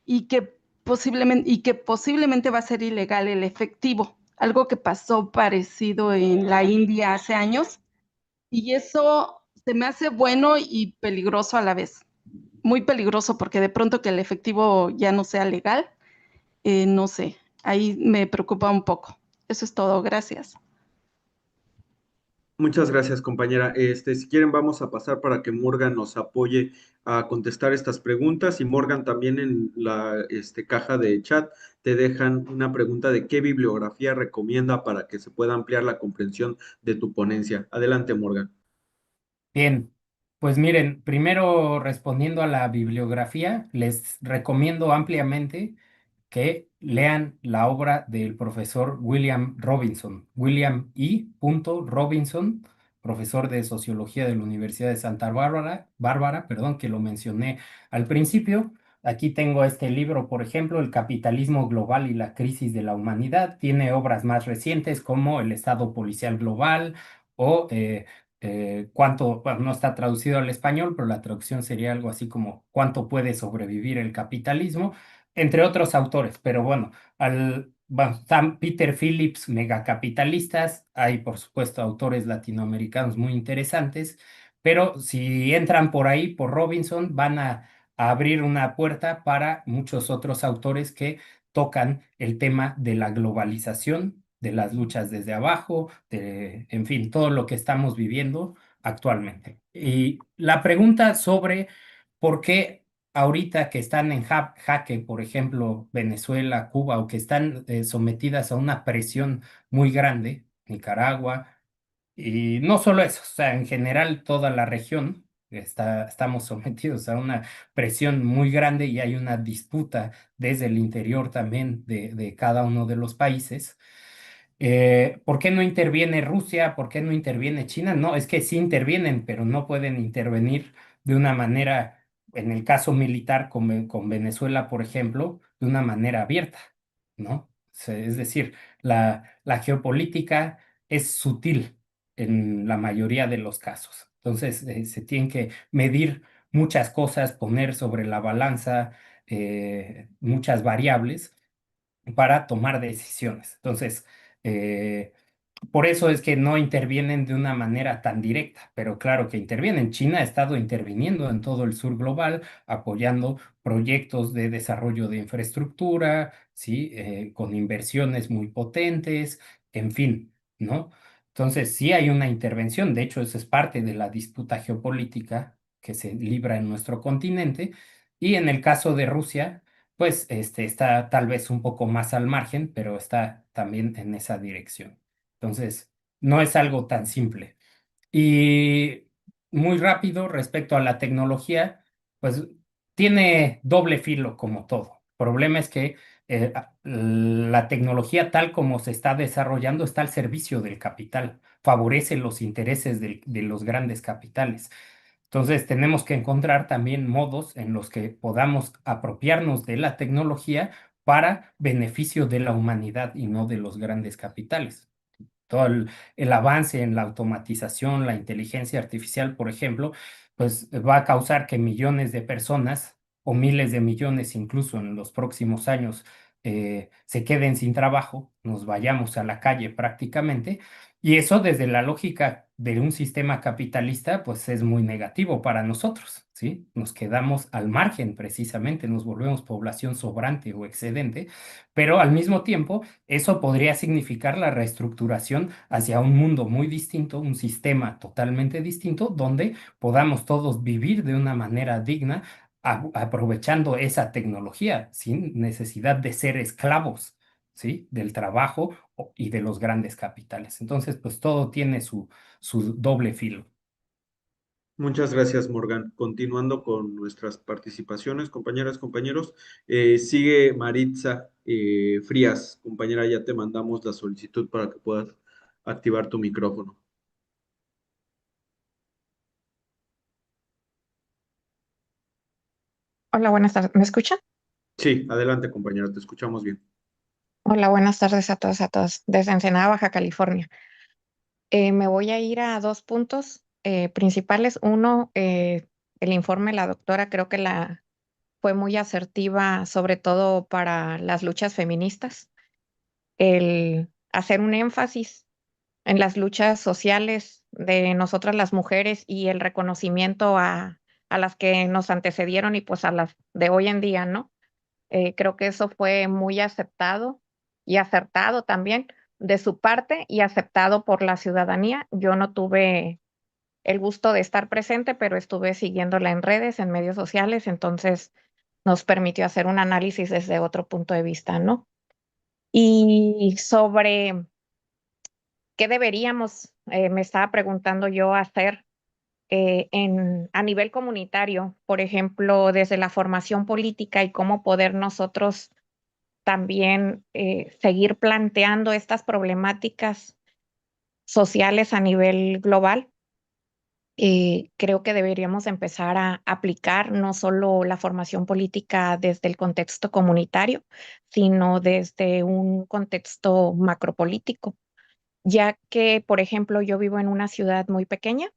y que posiblemente va a ser ilegal el efectivo, algo que pasó parecido en la India hace años, y eso se me hace bueno y peligroso a la vez. Muy peligroso porque de pronto que el efectivo ya no sea legal, no sé, ahí me preocupa un poco. Eso es todo, gracias. Muchas gracias, compañera. Si quieren, vamos a pasar para que Morgan nos apoye a contestar estas preguntas. Y Morgan, también en la caja de chat te dejan una pregunta de qué bibliografía recomienda para que se pueda ampliar la comprensión de tu ponencia. Adelante, Morgan. Bien, pues miren, primero respondiendo a la bibliografía, les recomiendo ampliamente que lean la obra del profesor William Robinson, William E. Robinson, profesor de Sociología de la Universidad de Santa Bárbara, perdón, que lo mencioné al principio. Aquí tengo este libro, por ejemplo, El capitalismo global y la crisis de la humanidad. Tiene obras más recientes como El Estado policial global o bueno, no está traducido al español, pero la traducción sería algo así como ¿Cuánto puede sobrevivir el capitalismo? Entre otros autores, pero bueno, bueno, están Peter Phillips, Megacapitalistas, hay por supuesto autores latinoamericanos muy interesantes, pero si entran por ahí, por Robinson, van a abrir una puerta para muchos otros autores que tocan el tema de la globalización, de las luchas desde abajo, en fin, todo lo que estamos viviendo actualmente. Y la pregunta sobre por qué ahorita que están en jaque, por ejemplo, Venezuela, Cuba, o que están sometidas a una presión muy grande, Nicaragua, y no solo eso, o sea, en general toda la región estamos sometidos a una presión muy grande y hay una disputa desde el interior también de cada uno de los países. ¿Por qué no interviene Rusia? ¿Por qué no interviene China? No, es que sí intervienen, pero no pueden intervenir de una manera, en el caso militar con Venezuela, por ejemplo, de una manera abierta, ¿no? Es decir, la geopolítica es sutil en la mayoría de los casos. Entonces, se tienen que medir muchas cosas, poner sobre la balanza muchas variables para tomar decisiones. Entonces, eh, por eso es que no intervienen de una manera tan directa, pero claro que intervienen. China ha estado interviniendo en todo el sur global, apoyando proyectos de desarrollo de infraestructura, ¿sí? Con inversiones muy potentes, en fin, ¿no? Entonces, sí hay una intervención. De hecho, eso es parte de la disputa geopolítica que se libra en nuestro continente. Y en el caso de Rusia, pues está tal vez un poco más al margen, pero está también en esa dirección. Entonces, no es algo tan simple. Y muy rápido respecto a la tecnología, pues tiene doble filo como todo. El problema es que la tecnología tal como se está desarrollando está al servicio del capital, favorece los intereses de los grandes capitales. Entonces tenemos que encontrar también modos en los que podamos apropiarnos de la tecnología para beneficio de la humanidad y no de los grandes capitales. todo el avance en la automatización, la inteligencia artificial, por ejemplo, pues va a causar que millones de personas o miles de millones incluso en los próximos años se queden sin trabajo, nos vayamos a la calle prácticamente, y eso desde la lógica de un sistema capitalista, pues es muy negativo para nosotros, ¿sí? Nos quedamos al margen precisamente, nos volvemos población sobrante o excedente, pero al mismo tiempo eso podría significar la reestructuración hacia un mundo muy distinto, un sistema totalmente distinto, donde podamos todos vivir de una manera digna, aprovechando esa tecnología sin necesidad de ser esclavos, ¿sí? Del trabajo y de los grandes capitales. Entonces, pues todo tiene su doble filo. Muchas gracias, Morgan. Continuando con nuestras participaciones, compañeras, compañeros, sigue Maritza Frías. Compañera, ya te mandamos la solicitud para que puedas activar tu micrófono. Hola, buenas tardes. ¿Me escuchan? Sí, adelante, compañera, te escuchamos bien. Hola, buenas tardes a todos, a todos. Desde Ensenada, Baja California. Me voy a ir a dos puntos principales. Uno, el informe de la doctora creo que fue muy asertiva, sobre todo para las luchas feministas. El hacer un énfasis en las luchas sociales de nosotras las mujeres y el reconocimiento a las que nos antecedieron y pues a las de hoy en día, ¿no? Creo que eso fue muy aceptado y acertado también de su parte y aceptado por la ciudadanía. Yo no tuve el gusto de estar presente, pero estuve siguiéndola en redes, en medios sociales, entonces nos permitió hacer un análisis desde otro punto de vista, ¿no? Y sobre qué deberíamos, me estaba preguntando yo hacer a nivel comunitario, por ejemplo, desde la formación política y cómo poder nosotros también seguir planteando estas problemáticas sociales a nivel global. Creo que deberíamos empezar a aplicar no solo la formación política desde el contexto comunitario, sino desde un contexto macropolítico, ya que, por ejemplo, yo vivo en una ciudad muy pequeña,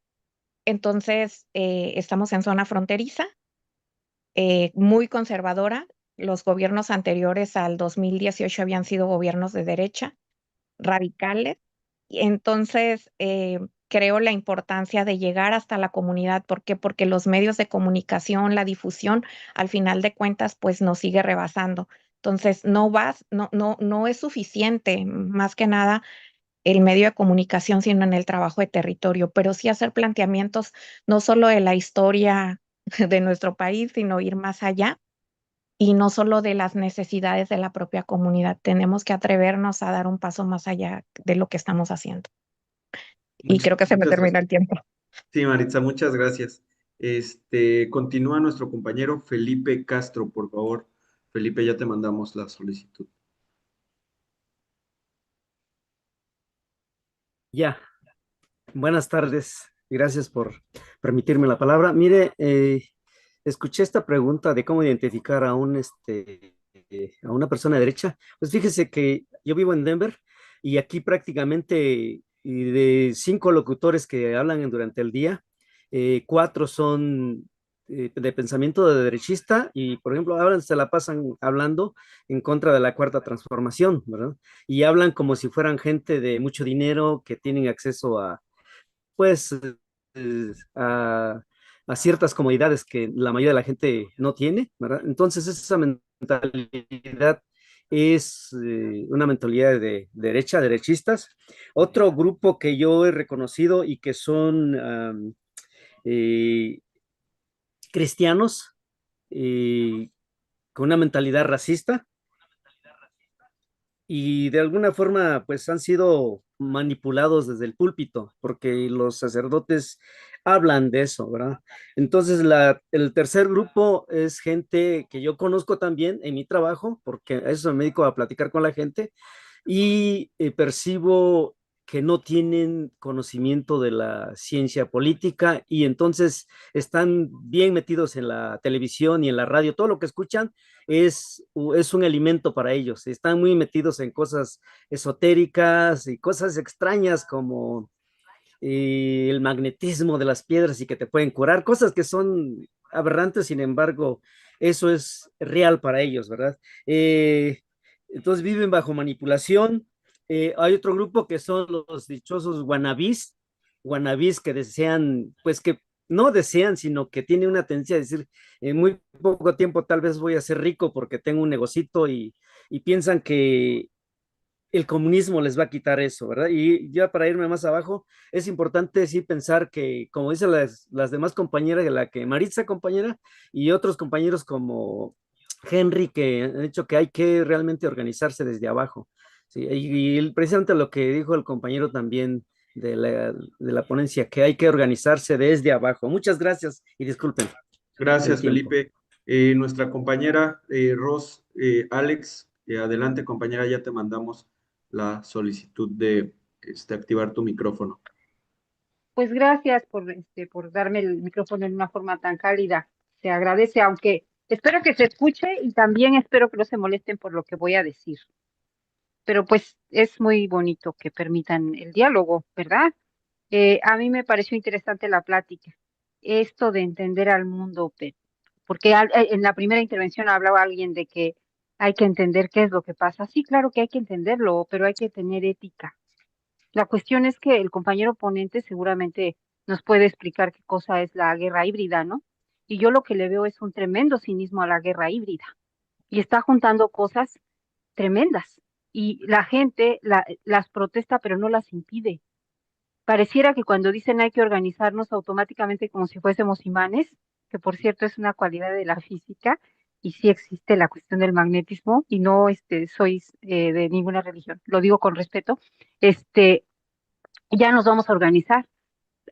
entonces estamos en zona fronteriza, muy conservadora. Los gobiernos anteriores al 2018 habían sido gobiernos de derecha, radicales. Y entonces, creo la importancia de llegar hasta la comunidad. ¿Por qué? Porque los medios de comunicación, la difusión, al final de cuentas, pues nos sigue rebasando. Entonces, no es suficiente, más que nada, el medio de comunicación, sino en el trabajo de territorio, pero sí hacer planteamientos no solo de la historia de nuestro país, sino ir más allá y no solo de las necesidades de la propia comunidad. Tenemos que atrevernos a dar un paso más allá de lo que estamos haciendo. Y creo que se me Muchas termina gracias. el tiempo. Sí, Maritza, muchas gracias. Continúa nuestro compañero Felipe Castro, por favor. Felipe, ya te mandamos la solicitud. Ya, buenas tardes. Gracias por permitirme la palabra. Mire, escuché esta pregunta de cómo identificar a una persona derecha. Pues fíjese que yo vivo en Denver y aquí prácticamente y de 5 locutores que hablan durante el día, 4 son de pensamiento de derechista y, por ejemplo, ahora se la pasan hablando en contra de la cuarta transformación, ¿verdad? Y hablan como si fueran gente de mucho dinero que tienen acceso a, pues, a ciertas comodidades que la mayoría de la gente no tiene, ¿verdad? Entonces, esa mentalidad es una mentalidad de derecha, derechistas. Otro grupo que yo he reconocido y que son eh, cristianos con una mentalidad racista y de alguna forma pues han sido manipulados desde el púlpito porque los sacerdotes hablan de eso, ¿verdad? Entonces el tercer grupo es gente que yo conozco también en mi trabajo porque a eso me dedico a platicar con la gente y percibo que no tienen conocimiento de la ciencia política y entonces están bien metidos en la televisión y en la radio. Todo lo que escuchan es un alimento para ellos. Están muy metidos en cosas esotéricas y cosas extrañas como el magnetismo de las piedras y que te pueden curar, cosas que son aberrantes, sin embargo, eso es real para ellos, ¿verdad? Entonces viven bajo manipulación. Hay otro grupo que son los dichosos wannabis que desean, pues que no desean, sino que tienen una tendencia a decir, en muy poco tiempo tal vez voy a ser rico porque tengo un negocito y piensan que el comunismo les va a quitar eso, ¿verdad? Y ya para irme más abajo, es importante sí pensar que, como dicen las demás compañeras, de la que Maritza compañera, y otros compañeros como Henry, que han dicho que hay que realmente organizarse desde abajo. Sí, precisamente lo que dijo el compañero también de la ponencia, que hay que organizarse desde abajo. Muchas gracias y disculpen el Gracias, tiempo. Felipe. Nuestra compañera Ros, Alex, adelante, compañera, ya te mandamos la solicitud de activar tu micrófono. Pues gracias por darme el micrófono en una forma tan cálida. Se agradece, aunque espero que se escuche y también espero que no se molesten por lo que voy a decir. Pero pues es muy bonito que permitan el diálogo, ¿verdad? A mí me pareció interesante la plática. Esto de entender al mundo, porque en la primera intervención hablaba alguien de que hay que entender qué es lo que pasa. Sí, claro que hay que entenderlo, pero hay que tener ética. La cuestión es que el compañero ponente seguramente nos puede explicar qué cosa es la guerra híbrida, ¿no? Y yo lo que le veo es un tremendo cinismo a la guerra híbrida. Y está juntando cosas tremendas. Y la gente las protesta, pero no las impide. Pareciera que cuando dicen hay que organizarnos automáticamente como si fuésemos imanes, que por cierto es una cualidad de la física, y sí existe la cuestión del magnetismo, y no soy de ninguna religión, lo digo con respeto, ya nos vamos a organizar.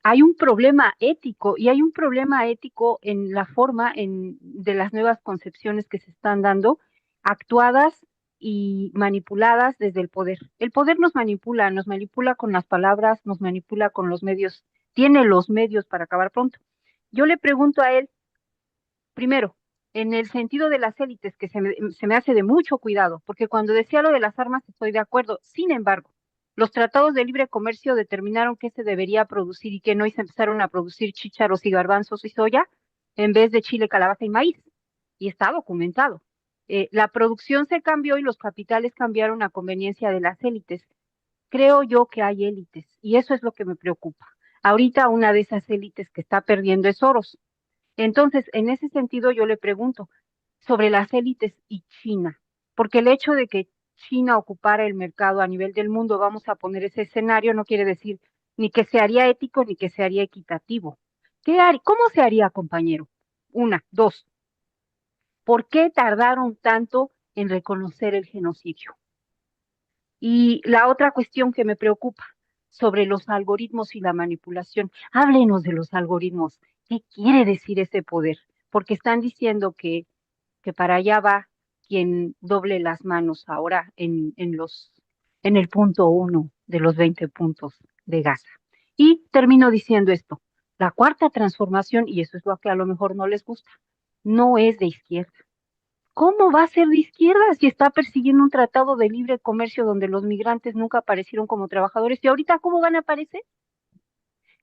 Hay un problema ético y hay un problema ético en la forma de las nuevas concepciones que se están dando, actuadas y manipuladas desde el poder. El poder nos manipula con las palabras, nos manipula con los medios, tiene los medios para acabar pronto. Yo le pregunto a él, primero, en el sentido de las élites, que se me hace de mucho cuidado, porque cuando decía lo de las armas estoy de acuerdo. Sin embargo, los tratados de libre comercio determinaron qué se debería producir y qué no, y se empezaron a producir chícharos y garbanzos y soya en vez de chile, calabaza y maíz. Y está documentado. La producción se cambió y los capitales cambiaron a conveniencia de las élites. Creo yo que hay élites y eso es lo que me preocupa. Ahorita una de esas élites que está perdiendo es Soros. Entonces, en ese sentido, yo le pregunto sobre las élites y China, porque el hecho de que China ocupara el mercado a nivel del mundo, vamos a poner ese escenario, no quiere decir ni que se haría ético ni que se haría equitativo. ¿Cómo se haría, compañero? Una, dos, ¿por qué tardaron tanto en reconocer el genocidio? Y la otra cuestión que me preocupa sobre los algoritmos y la manipulación. Háblenos de los algoritmos. ¿Qué quiere decir ese poder? Porque están diciendo que para allá va quien doble las manos ahora en el punto 1 de los 20 puntos de Gaza. Y termino diciendo esto. La cuarta transformación, y eso es lo que a lo mejor no les gusta, no es de izquierda. ¿Cómo va a ser de izquierda si está persiguiendo un tratado de libre comercio donde los migrantes nunca aparecieron como trabajadores? ¿Y ahorita cómo van a aparecer?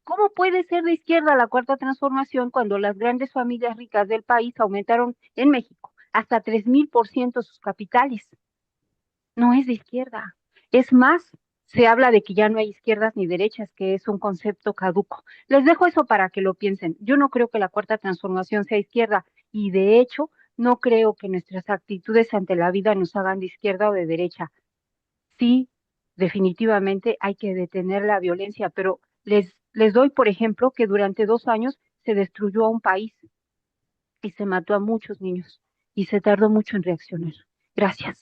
¿Cómo puede ser de izquierda la cuarta transformación cuando las grandes familias ricas del país aumentaron en México hasta 3000% sus capitales? No es de izquierda. Es más, se habla de que ya no hay izquierdas ni derechas, que es un concepto caduco. Les dejo eso para que lo piensen. Yo no creo que la cuarta transformación sea izquierda y de hecho no creo que nuestras actitudes ante la vida nos hagan de izquierda o de derecha. Sí, definitivamente hay que detener la violencia, pero les doy, por ejemplo, que durante 2 años se destruyó a un país y se mató a muchos niños y se tardó mucho en reaccionar. Gracias.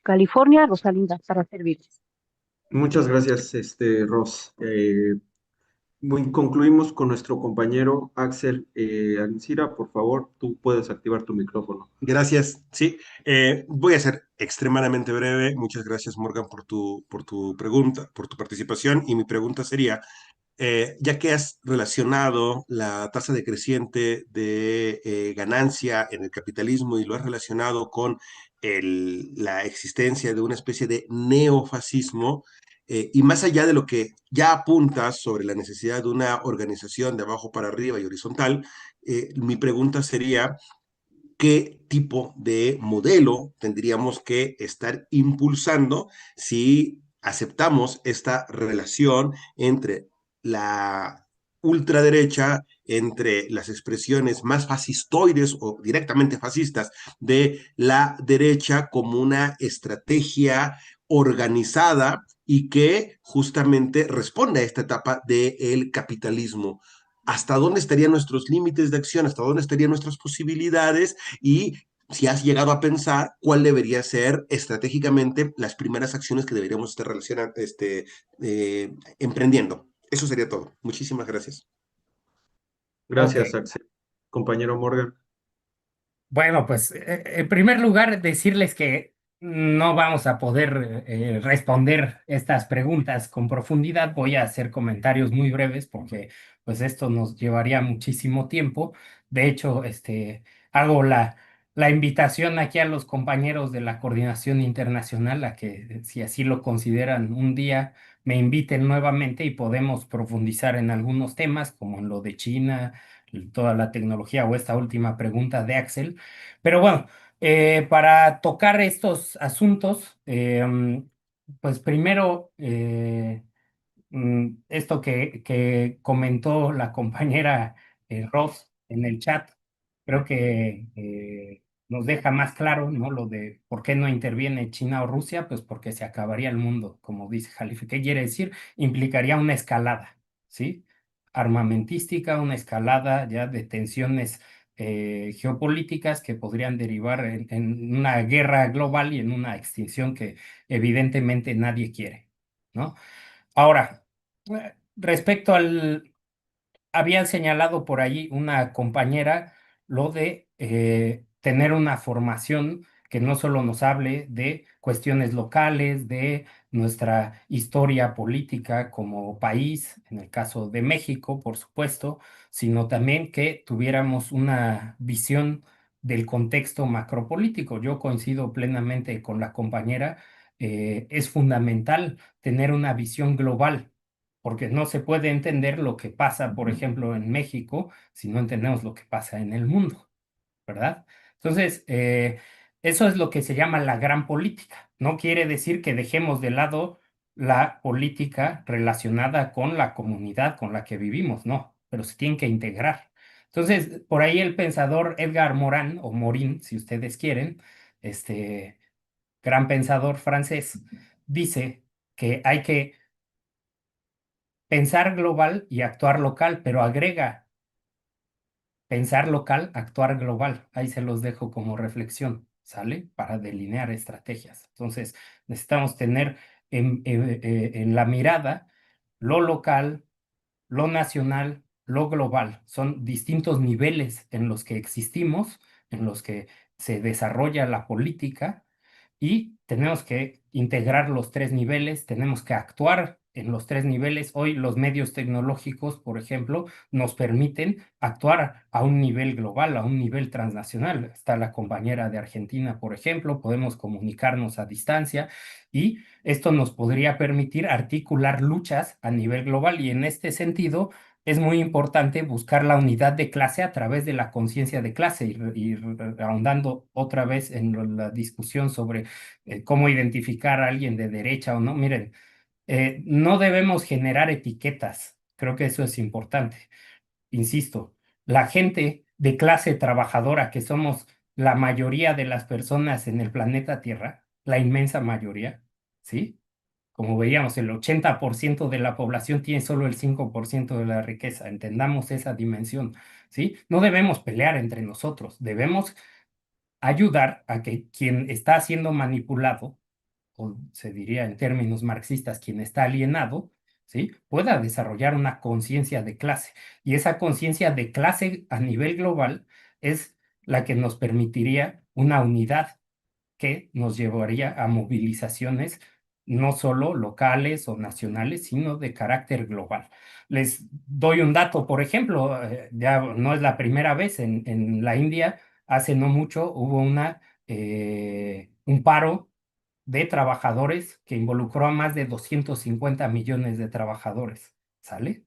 California, Rosalinda, para servirles. Muchas gracias, Ros. Concluimos con nuestro compañero Axel Ancira. Por favor, tú puedes activar tu micrófono. Gracias. Sí, voy a ser extremadamente breve. Muchas gracias, Morgan, por tu pregunta, por tu participación. Y mi pregunta sería, ya que has relacionado la tasa decreciente de ganancia en el capitalismo y lo has relacionado con la existencia de una especie de neofascismo, y más allá de lo que ya apuntas sobre la necesidad de una organización de abajo para arriba y horizontal, mi pregunta sería, ¿qué tipo de modelo tendríamos que estar impulsando si aceptamos esta relación entre la ultraderecha, entre las expresiones más fascistoides o directamente fascistas de la derecha como una estrategia organizada y que justamente responde a esta etapa del capitalismo? ¿Hasta dónde estarían nuestros límites de acción? ¿Hasta dónde estarían nuestras posibilidades? Y si has llegado a pensar cuál debería ser estratégicamente las primeras acciones que deberíamos estar emprendiendo. Eso sería todo. Muchísimas gracias. Gracias, Ok. Axel. Compañero Morgan. Bueno, pues en primer lugar decirles que no vamos a poder responder estas preguntas con profundidad. Voy a hacer comentarios muy breves porque pues esto nos llevaría muchísimo tiempo. De hecho, hago la invitación aquí a los compañeros de la Coordinación Internacional a que, si así lo consideran, un día me inviten nuevamente y podemos profundizar en algunos temas como en lo de China, toda la tecnología o esta última pregunta de Axel. Pero bueno, para tocar estos asuntos, pues primero, esto que comentó la compañera Ross en el chat, creo que nos deja más claro, ¿no? Lo de por qué no interviene China o Rusia, pues porque se acabaría el mundo, como dice Jalife. ¿Qué quiere decir? Implicaría una escalada, ¿sí? Armamentística, una escalada ya de tensiones geopolíticas que podrían derivar en una guerra global y en una extinción que evidentemente nadie quiere, ¿no? Ahora, respecto al, habían señalado por ahí una compañera lo de tener una formación que no solo nos hable de cuestiones locales, de nuestra historia política como país, en el caso de México, por supuesto, sino también que tuviéramos una visión del contexto macropolítico. Yo coincido plenamente con la compañera, es fundamental tener una visión global porque no se puede entender lo que pasa, por ejemplo, en México si no entendemos lo que pasa en el mundo, ¿verdad? Entonces, eso es lo que se llama la gran política. No quiere decir que dejemos de lado la política relacionada con la comunidad con la que vivimos, no, pero se tienen que integrar. Entonces, por ahí el pensador Edgar Morin, o Morin, si ustedes quieren, este gran pensador francés, dice que hay que pensar global y actuar local, pero agrega pensar local, actuar global. Ahí se los dejo como reflexión, ¿sale? Para delinear estrategias. Entonces, necesitamos tener en la mirada lo local, lo nacional, lo global. Son distintos niveles en los que existimos, en los que se desarrolla la política y tenemos que integrar los tres niveles, tenemos que actuar en los tres niveles. Hoy los medios tecnológicos, por ejemplo, nos permiten actuar a un nivel global, a un nivel transnacional. Está la compañera de Argentina, por ejemplo, podemos comunicarnos a distancia y esto nos podría permitir articular luchas a nivel global y en este sentido es muy importante buscar la unidad de clase a través de la conciencia de clase y ahondando otra vez en la discusión sobre cómo identificar a alguien de derecha o no. Miren, no debemos generar etiquetas. Creo que eso es importante. Insisto, la gente de clase trabajadora, que somos la mayoría de las personas en el planeta Tierra, la inmensa mayoría, ¿sí? Como veíamos, el 80% de la población tiene solo el 5% de la riqueza. Entendamos esa dimensión, ¿sí? No debemos pelear entre nosotros, debemos ayudar a que quien está siendo manipulado, o se diría en términos marxistas, quien está alienado, ¿sí? Pueda desarrollar una conciencia de clase. Y esa conciencia de clase a nivel global es la que nos permitiría una unidad que nos llevaría a movilizaciones no solo locales o nacionales, sino de carácter global. Les doy un dato, por ejemplo, ya no es la primera vez, en la India hace no mucho hubo un paro de trabajadores que involucró a más de 250 millones de trabajadores, ¿sale?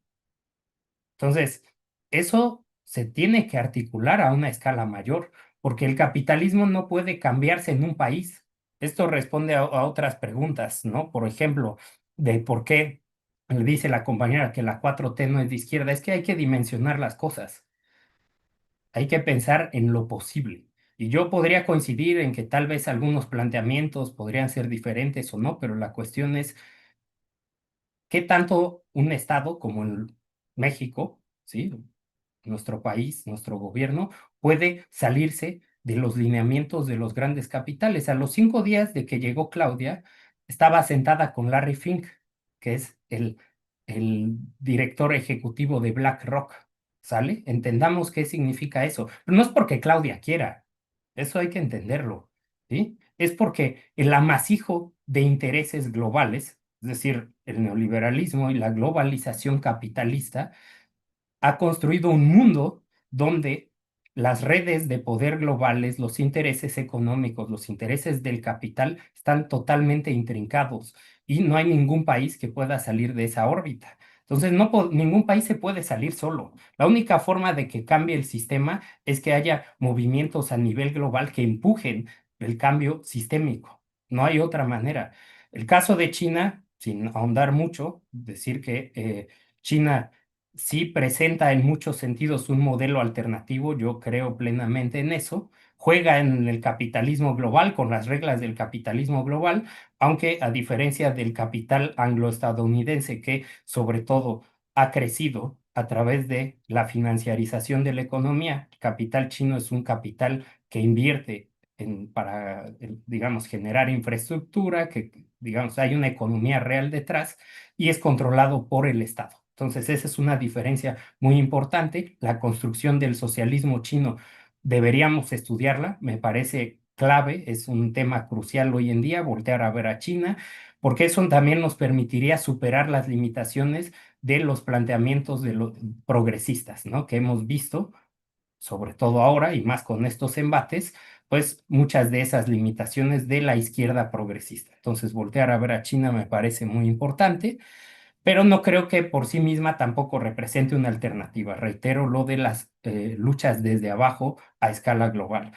Entonces, eso se tiene que articular a una escala mayor, porque el capitalismo no puede cambiarse en un país. Esto responde a otras preguntas, ¿no? Por ejemplo, de por qué le dice la compañera que la 4T no es de izquierda. Es que hay que dimensionar las cosas. Hay que pensar en lo posible. Y yo podría coincidir en que tal vez algunos planteamientos podrían ser diferentes o no, pero la cuestión es qué tanto un estado como el México, ¿sí? Nuestro país, nuestro gobierno, puede salirse de los lineamientos de los grandes capitales. A los 5 días de que llegó Claudia, estaba sentada con Larry Fink, que es el director ejecutivo de BlackRock, ¿sale? Entendamos qué significa eso. Pero no es porque Claudia quiera, eso hay que entenderlo, ¿sí? Es porque el amasijo de intereses globales, es decir, el neoliberalismo y la globalización capitalista, ha construido un mundo donde las redes de poder globales, los intereses económicos, los intereses del capital están totalmente intrincados y no hay ningún país que pueda salir de esa órbita. Entonces, ningún país se puede salir solo. La única forma de que cambie el sistema es que haya movimientos a nivel global que empujen el cambio sistémico. No hay otra manera. El caso de China, sin ahondar mucho, decir que China sí presenta en muchos sentidos un modelo alternativo, yo creo plenamente en eso, juega en el capitalismo global con las reglas del capitalismo global, aunque a diferencia del capital angloestadounidense que sobre todo ha crecido a través de la financiarización de la economía, el capital chino es un capital que invierte para, digamos, generar infraestructura, que, digamos, hay una economía real detrás y es controlado por el Estado. Entonces, esa es una diferencia muy importante. La construcción del socialismo chino deberíamos estudiarla, me parece clave, es un tema crucial hoy en día, voltear a ver a China, porque eso también nos permitiría superar las limitaciones de los planteamientos de los progresistas, ¿no? Que hemos visto, sobre todo ahora y más con estos embates, pues muchas de esas limitaciones de la izquierda progresista. Entonces, voltear a ver a China me parece muy importante, pero no creo que por sí misma tampoco represente una alternativa. Reitero lo de las luchas desde abajo a escala global.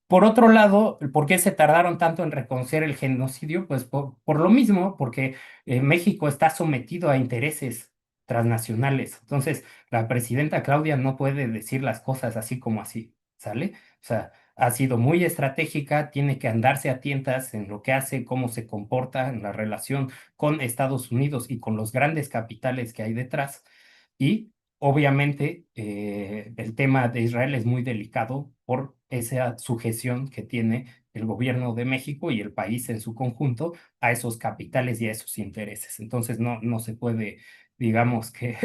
Por otro lado, ¿por qué se tardaron tanto en reconocer el genocidio? Pues por lo mismo, porque México está sometido a intereses transnacionales. Entonces, la presidenta Claudia no puede decir las cosas así como así, ¿sale? O sea, ha sido muy estratégica, tiene que andarse a tientas en lo que hace, cómo se comporta en la relación con Estados Unidos y con los grandes capitales que hay detrás. Y obviamente, el tema de Israel es muy delicado por esa sujeción que tiene el gobierno de México y el país en su conjunto a esos capitales y a esos intereses. Entonces, no se puede, digamos que,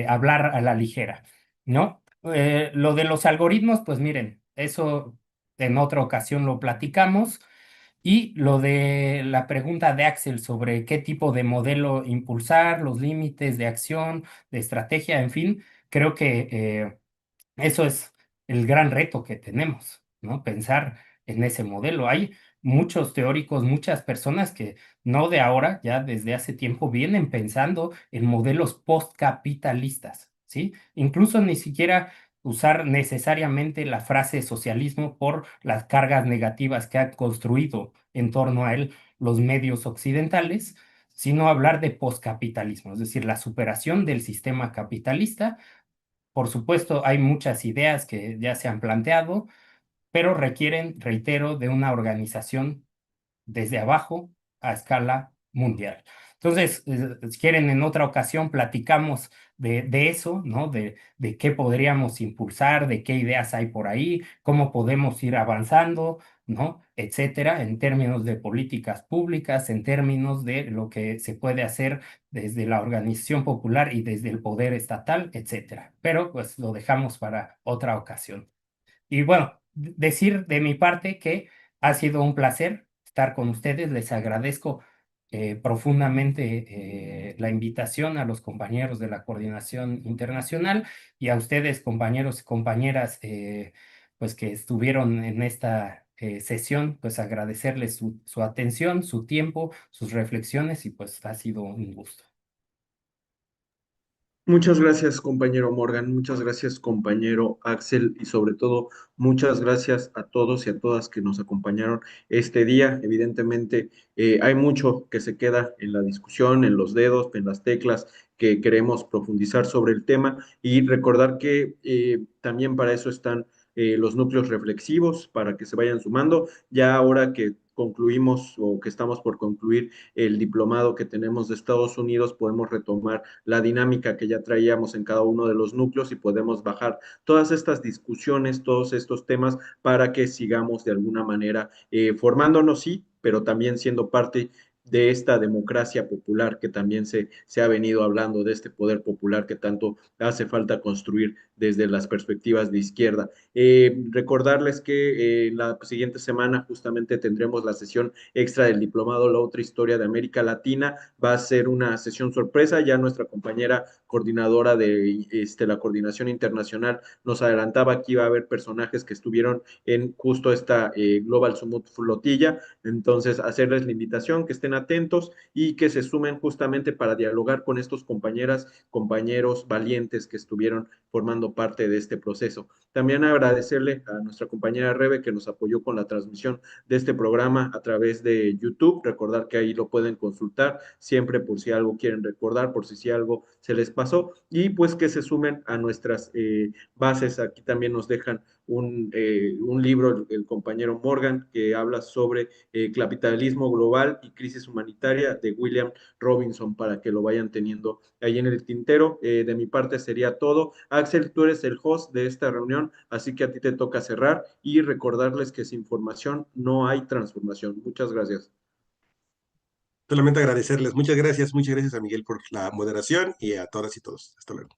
hablar a la ligera, ¿no? Lo de los algoritmos, pues miren, eso en otra ocasión lo platicamos. Y lo de la pregunta de Axel sobre qué tipo de modelo impulsar, los límites de acción, de estrategia, en fin, creo que eso es el gran reto que tenemos, ¿no? Pensar en ese modelo. Hay muchos teóricos, muchas personas que no de ahora, ya desde hace tiempo vienen pensando en modelos postcapitalistas, ¿sí? Incluso ni siquiera usar necesariamente la frase socialismo por las cargas negativas que han construido en torno a él los medios occidentales, sino hablar de postcapitalismo, es decir, la superación del sistema capitalista. Por supuesto, hay muchas ideas que ya se han planteado, pero requieren, reitero, de una organización desde abajo a escala mundial. Entonces, si quieren, en otra ocasión platicamos de eso, ¿no? De qué podríamos impulsar, de qué ideas hay por ahí, cómo podemos ir avanzando, ¿no? Etcétera, en términos de políticas públicas, en términos de lo que se puede hacer desde la organización popular y desde el poder estatal, etcétera. Pero pues lo dejamos para otra ocasión. Y bueno, decir de mi parte que ha sido un placer estar con ustedes. Les agradezco profundamente la invitación a los compañeros de la Coordinación Internacional y a ustedes, compañeros y compañeras, pues que estuvieron en esta sesión, pues agradecerles su atención, su tiempo, sus reflexiones y pues ha sido un gusto. Muchas gracias, compañero Morgan, muchas gracias, compañero Axel, y sobre todo, muchas gracias a todos y a todas que nos acompañaron este día. Evidentemente, hay mucho que se queda en la discusión, en los dedos, en las teclas que queremos profundizar sobre el tema y recordar que también para eso están los núcleos reflexivos, para que se vayan sumando. Ya ahora que concluimos o que estamos por concluir el diplomado que tenemos de Estados Unidos, podemos retomar la dinámica que ya traíamos en cada uno de los núcleos y podemos bajar todas estas discusiones, todos estos temas para que sigamos de alguna manera formándonos, sí, pero también siendo parte de esta democracia popular que también se ha venido hablando, de este poder popular que tanto hace falta construir desde las perspectivas de izquierda. Recordarles que la siguiente semana justamente tendremos la sesión extra del diplomado La Otra Historia de América Latina. Va a ser una sesión sorpresa, ya nuestra compañera coordinadora de la Coordinación Internacional nos adelantaba que iba a haber personajes que estuvieron en justo esta Global Summit Flotilla. Entonces, hacerles la invitación, que estén atentos y que se sumen justamente para dialogar con estos compañeros valientes que estuvieron formando parte de este proceso. También agradecerle a nuestra compañera Rebe que nos apoyó con la transmisión de este programa a través de YouTube. Recordar que ahí lo pueden consultar siempre por si algo quieren recordar, por si algo se les pasó, y pues que se sumen a nuestras bases. Aquí también nos dejan un libro, el compañero Morgan, que habla sobre capitalismo global y crisis humanitaria, de William Robinson, para que lo vayan teniendo ahí en el tintero. De mi parte sería todo. Axel, tú eres el host de esta reunión, así que a ti te toca cerrar y recordarles que sin información no hay transformación. Muchas gracias. Solamente agradecerles. Muchas gracias a Miguel por la moderación y a todas y todos. Hasta luego.